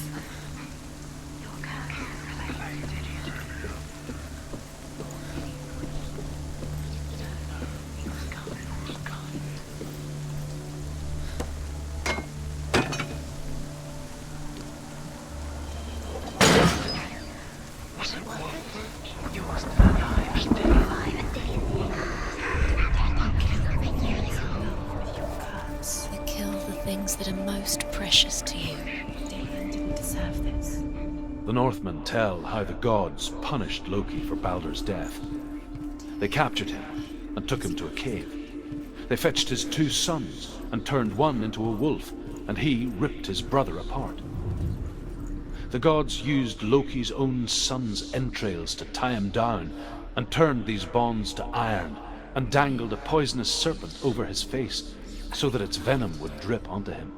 That kill the things that are most precious to you. Dillion didn't deserve this. The Northmen tell how the gods punished Loki for Baldur's death. They captured him and took him to a cave. They fetched his 2 sons and turned one into a wolf, and he ripped his brother apart. The gods used Loki's own son's entrails to tie him down and turned these bonds to iron and dangled a poisonous serpent over his face so that its venom would drip onto him.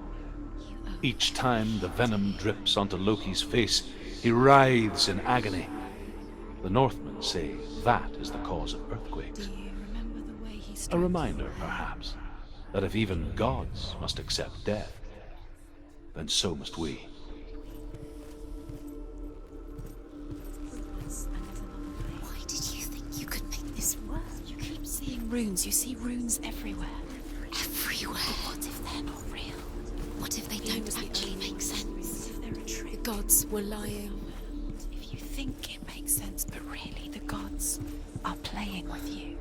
Each time the venom drips onto Loki's face, he writhes in agony. The Northmen say that is the cause of earthquakes. A reminder, perhaps, that if even gods must accept death, then so must we. Why did you think you could make this work? You keep seeing runes. You see runes everywhere. Everywhere. But what if they're not real? What if they don't actually make sense? If they're a trick? The gods were lying. If you think it makes sense, but really the gods are playing with you.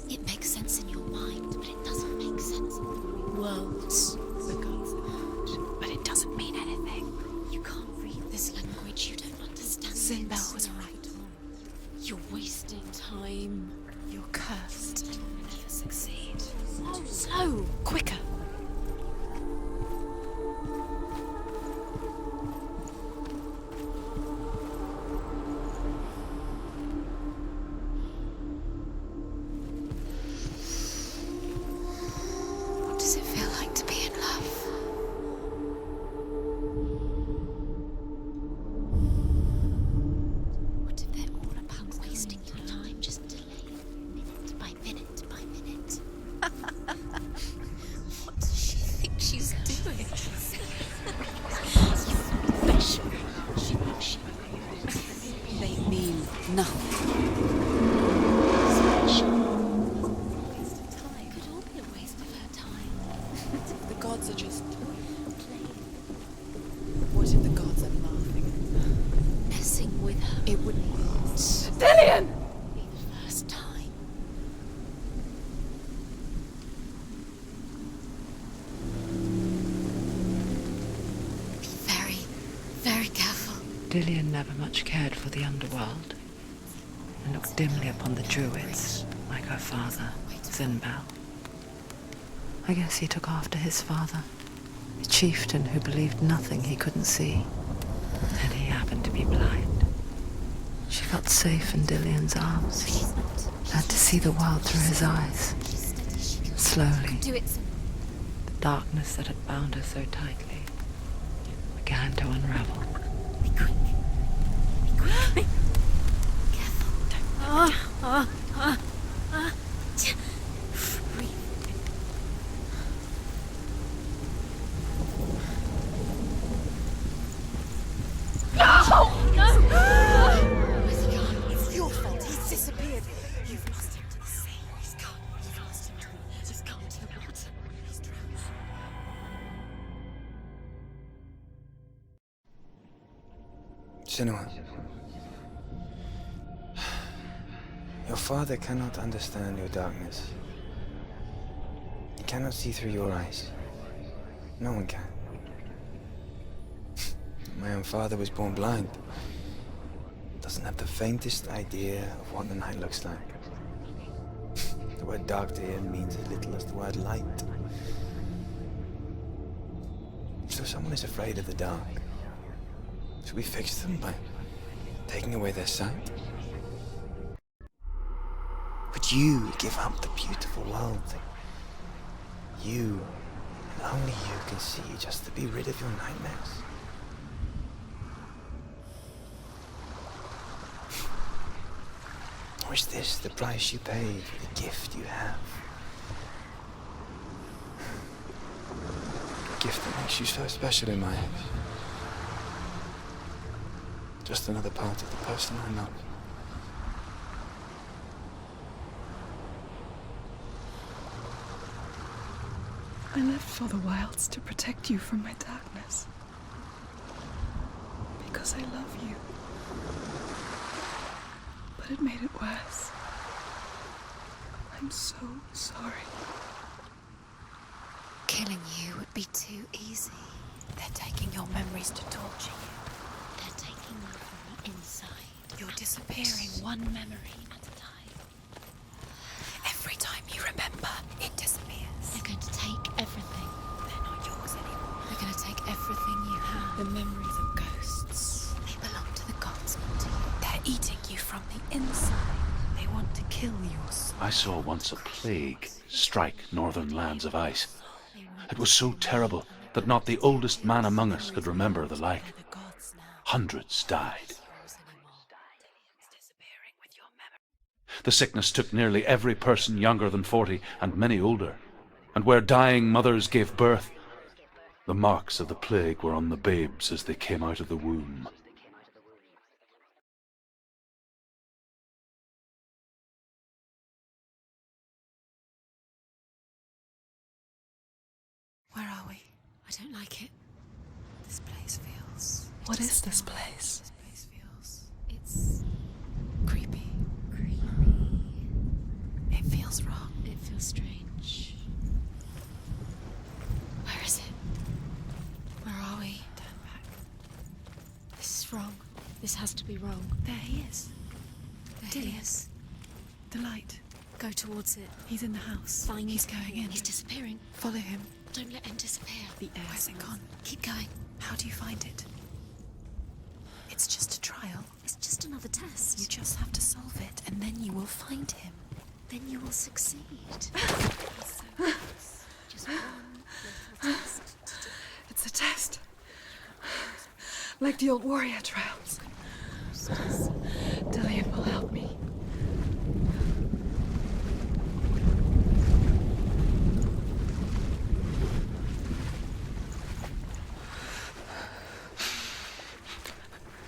It makes sense in your mind, but it doesn't make sense in the worlds. The gods are good, but it doesn't mean anything. You can't read this language. You don't understand. Sinbel was right. You're wasting time. You're cursed. You'll never succeed. Slow! Quicker! What does it feel like to be in love? What if they're all about wasting your time, just delaying minute by minute by minute? What does she think she's doing? They mean nothing. Could all be a waste of her time. The gods are just... What if the gods are laughing? Messing with her. It wouldn't Dillion! Be the first time. Be very, very careful. Dillion never much cared for the underworld, and looked dimly upon the druids, like her father, Sinbel. I guess he took after his father, a chieftain who believed nothing he couldn't see, and he happened to be blind. She felt safe in Dillion's arms, learned to see the world through his eyes. Slowly, Do it. the darkness that had bound her so tightly began to unravel. Be quick. Be quick. Careful. Breathe. Where's he gone? It's your fault. He's disappeared. You've lost him to the sea. He's gone. You've lost him to the... He's gone to the water. He's drowned. Senua. Your father cannot understand your darkness. He cannot see through your eyes. No one can. My own father was born blind. Doesn't have the faintest idea of what the night looks like. The word dark to him means as little as the word light. So someone is afraid of the dark. Should we fix them by taking away their sight? Would you give up the beautiful world that you, and only you, can see just to be rid of your nightmares? Or is this the price you paid for the gift you have? A gift that makes you so special in my eyes. Just another part of the person I love. I left for the wilds to protect you from my darkness. Because I love you. But it made it worse. I'm so sorry. Killing you would be too easy. They're taking your memories to torture you. They're taking you from the inside. You're disappearing one memory at a time. Every time you remember, it disappears. They're going to take everything. They're not yours anymore. They're going to take everything you have. The memories of ghosts. They belong to the gods, not to you. They're eating you from the inside. They want to kill your soul. I saw once a plague strike northern lands of ice. It was so terrible that not the oldest man among us could remember the like. Hundreds died. The sickness took nearly every person younger than 40 and many older. And where dying mothers gave birth, the marks of the plague were on the babes as they came out of the womb. Where are we? I don't like it. This place feels... What is this place? This place feels... It's creepy. creepy. It feels wrong. It feels strange. Where is it? Where are we? Turn back. This is wrong. This has to be wrong. There he is. There he is. The light. Go towards it. He's in the house. Find He's him. going in. He's disappearing. Follow him. Don't let him disappear. The air. Where's it gone? Keep going. How do you find it? It's just a trial. It's just another test. You just have to solve it, and then you will find him. Then you will succeed. He's so close. Just one little test to do. It's a test. Like the old warrior trials. Dillian will help me.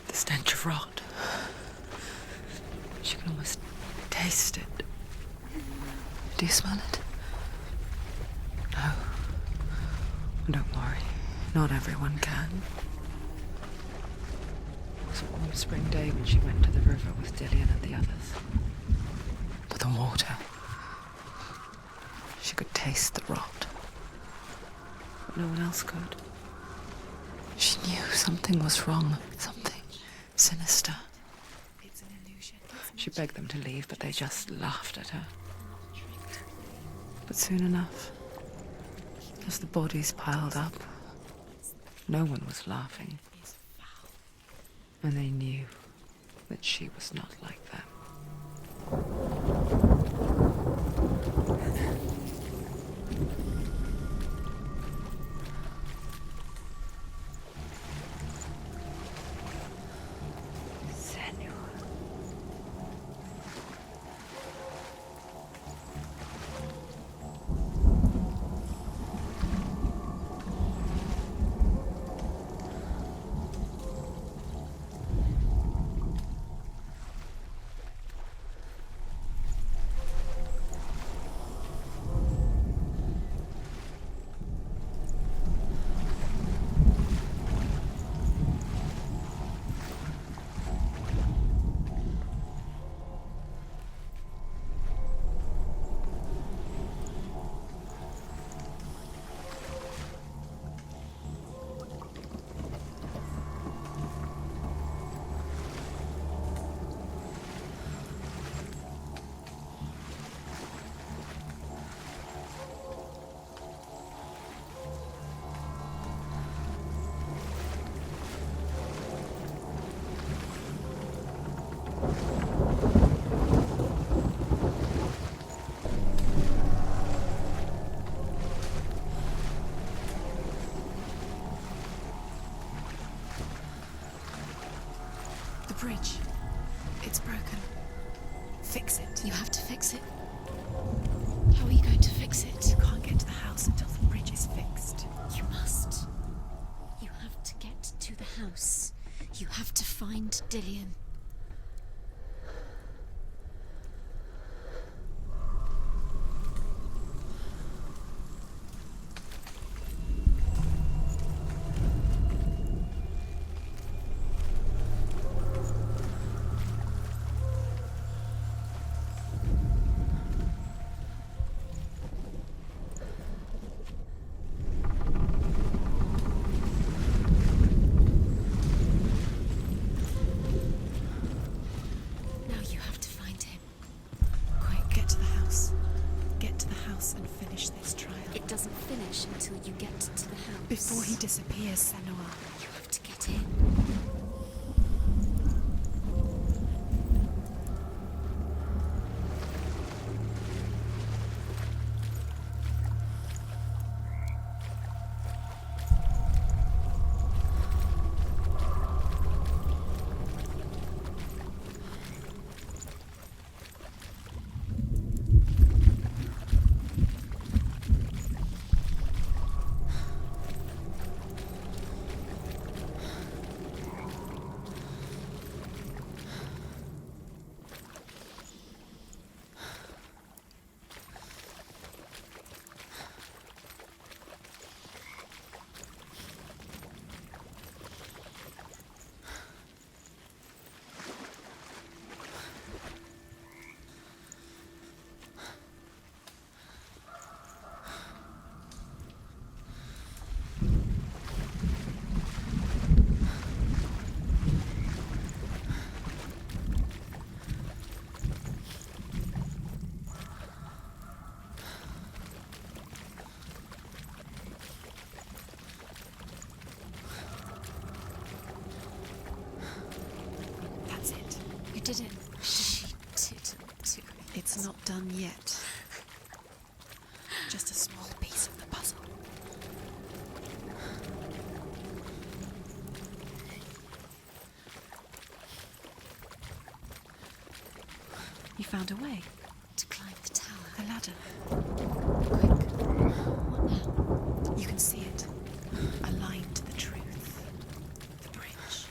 The stench of rot. She can almost taste it. Do you smell it? No. Don't worry. Not everyone can. It was a warm spring day when she went to the river with Dillian and the others. But the water. She could taste the rot. But no one else could. She knew something was wrong. Something sinister. It's an illusion. She begged them to leave, but they just laughed at her. But soon enough, as the bodies piled up, no one was laughing. And they knew that she was not like them. bridge. It's broken. Fix it. You have to fix it. How are you going to fix it? You can't get to the house until the bridge is fixed. You must. You have to get to the house. You have to find Dillian. And finish this trial. It doesn't finish until you get to the house. Before he disappears, Senua. You have to get in. You did it. She didn't do it. It's not done yet. Just a small piece of the puzzle. You found a way to climb the tower. The ladder. Quick. What now? You can see it. Aligned to the truth. The bridge.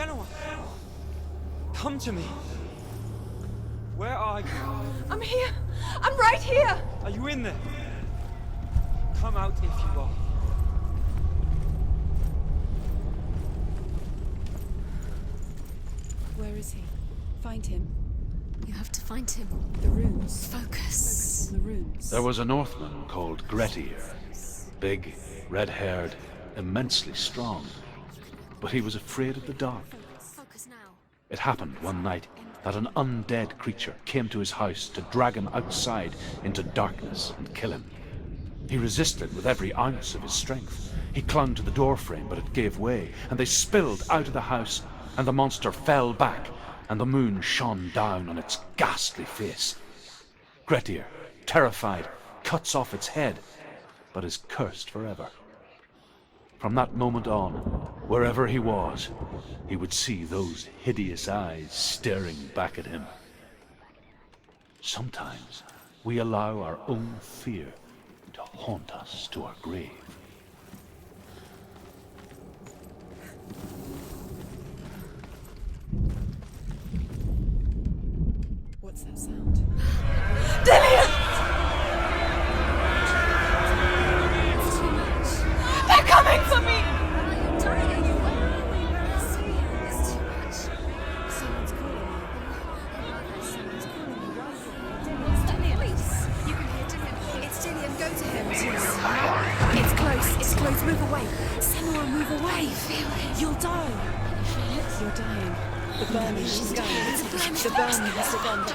Senua! Come to me! Where are you? I'm here! I'm right here! Are you in there? Come out if you are. Where is he? Find him. You have to find him. The runes. Focus. On the runes. There was a Northman called Grettir. Big, red-haired, immensely strong. But he was afraid of the dark. Focus now. It happened one night that an undead creature came to his house to drag him outside into darkness and kill him. He resisted with every ounce of his strength. He clung to the doorframe, but it gave way, and they spilled out of the house, and the monster fell back, and the moon shone down on its ghastly face. Grettir, terrified, cuts off its head, but is cursed forever. From that moment on, wherever he was, he would see those hideous eyes staring back at him. Sometimes we allow our own fear to haunt us to our grave. What's that sound? Dillian! They're coming for me! It's close, move away. Senua, move away. Feel it. You'll die. Feel it? You're dying. The burning has gone. The burning has gone.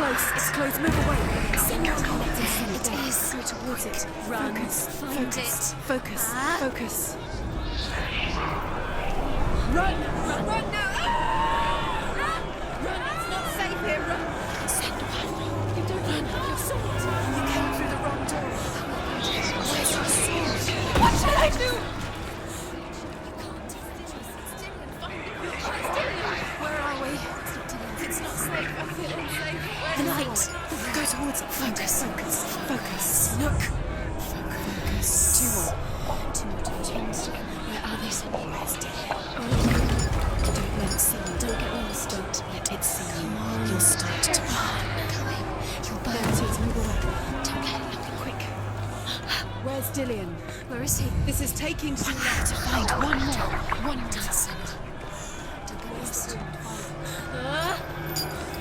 It's close, move away. It is. Go towards it. Run. Focus. Focus. Focus. Run now! Run! It's not safe here. Run! Senua, you don't have your sword. You came through the wrong door. Where's your sword? What shall I do? Where are we? It's not safe. I feel unsafe. The light. Go towards it. Focus. Look. Focus. Two more. Where are they, Senua? Don't let it see you. Don't get lost. Don't let it see you. You'll start to burn. You'll There burn. it is. Move away. Don't let it look Quick. Where's Dillian? Where is he? This is taking too long to find. One more. Don't get lost.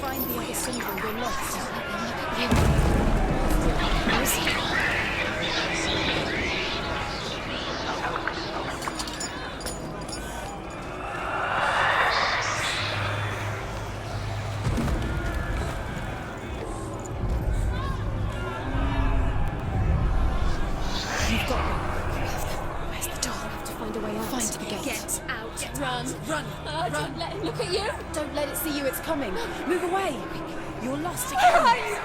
Find the other symbol. We're lost. Where is he? You've got one. Where's the door? I have to find a way out. Find the gate. Get out. Run. Don't let him look at you. Don't let it see you. It's coming. Move away. You're lost Where again. are you?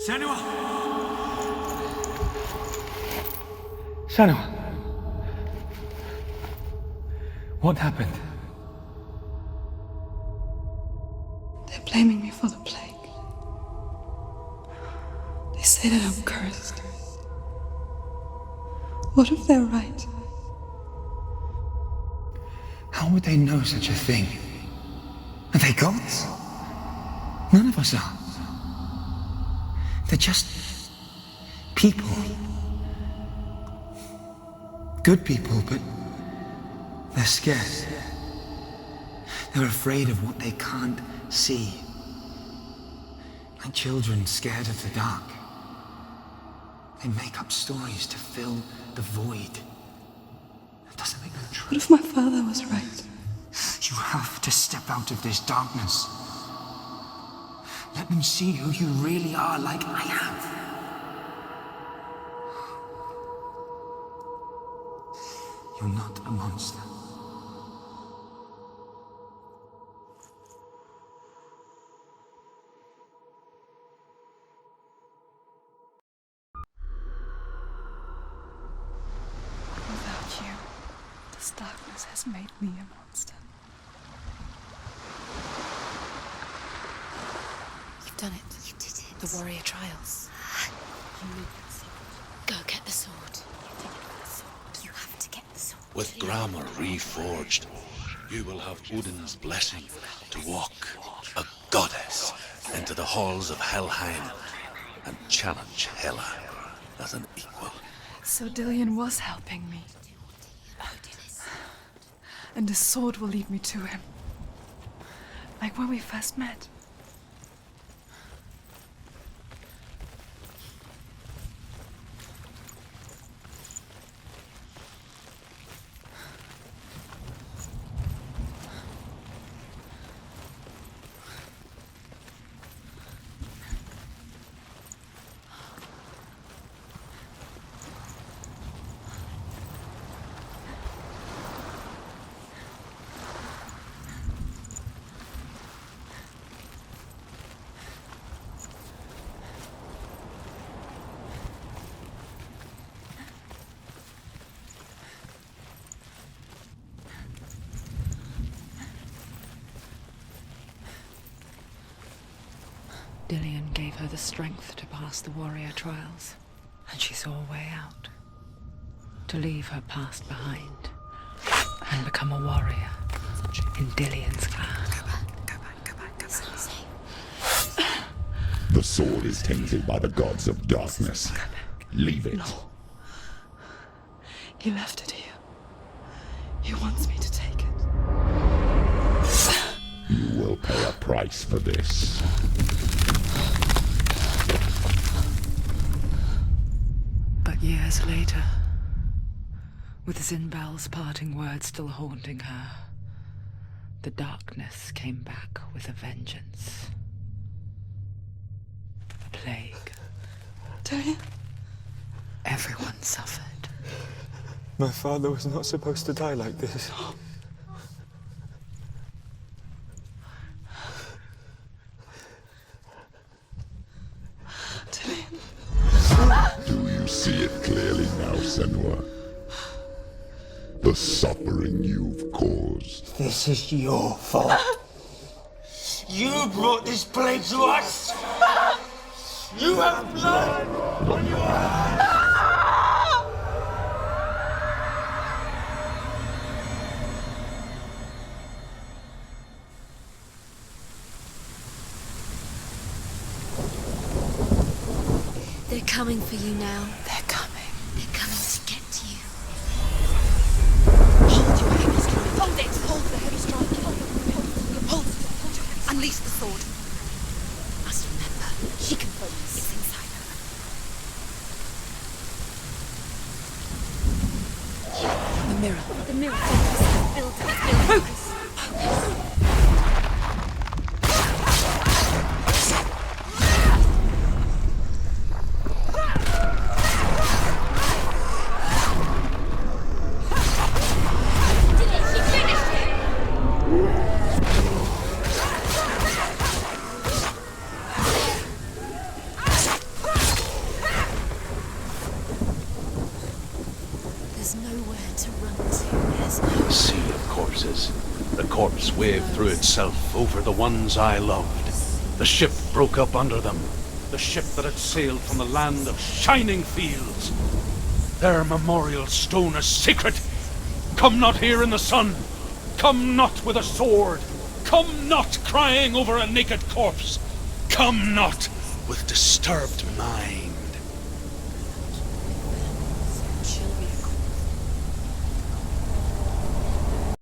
Senua! Senua! What happened? They're blaming me for the plague. They say that I'm cursed. What if they're right? How would they know such a thing? Are they gods? None of us are. They're just people. Good people, but they're scared. They're afraid of what they can't see. Like children scared of the dark. They make up stories to fill the void. That doesn't make them true. What if my father was right? You have to step out of this darkness. Let them see who you really are, like I have. You're not a monster. Without you, this darkness has made me a monster. You've done it. You did it. The warrior trials. You need that sword. Go get the sword. You have to get the sword. With grammar reforged, you will have Odin's blessing to walk, a goddess, into the halls of Helheim and challenge Hela as an equal. So Dillion was helping me. And the sword will lead me to him. Like when we first met. Dillion gave her the strength to pass the warrior trials, and she saw a way out. To leave her past behind and become a warrior in Dillion's clan. Go back. That's safe. The sword is tainted by the gods of darkness. Leave it. No. He left it here. He wants me to take it. You will pay a price for this. But years later, with Zinbel's parting words still haunting her, the darkness came back with a vengeance. A plague. Dillion? Everyone suffered. My father was not supposed to die like this. Do you see it clearly now, Senua? The suffering you've caused. This is your fault. You brought this plague to us! You have blood on your hands! They're coming for you now. They're coming. They're coming to get to you. Hold your heavy strike. Hold it. Hold the heavy strike. Hold it. Hold your heavy. Unleash the sword. Must remember, She can focus. it's inside her. The mirror. The mirror. Focus. Build it. Focus. There's nowhere to run to. There's no A sea of corpses. The corpse waved through itself over the ones I loved. The ship broke up under them. The ship that had sailed from the land of shining fields. Their memorial stone is sacred. Come not here in the sun. Come not with a sword. Come not crying over a naked corpse. Come not with disturbed mind.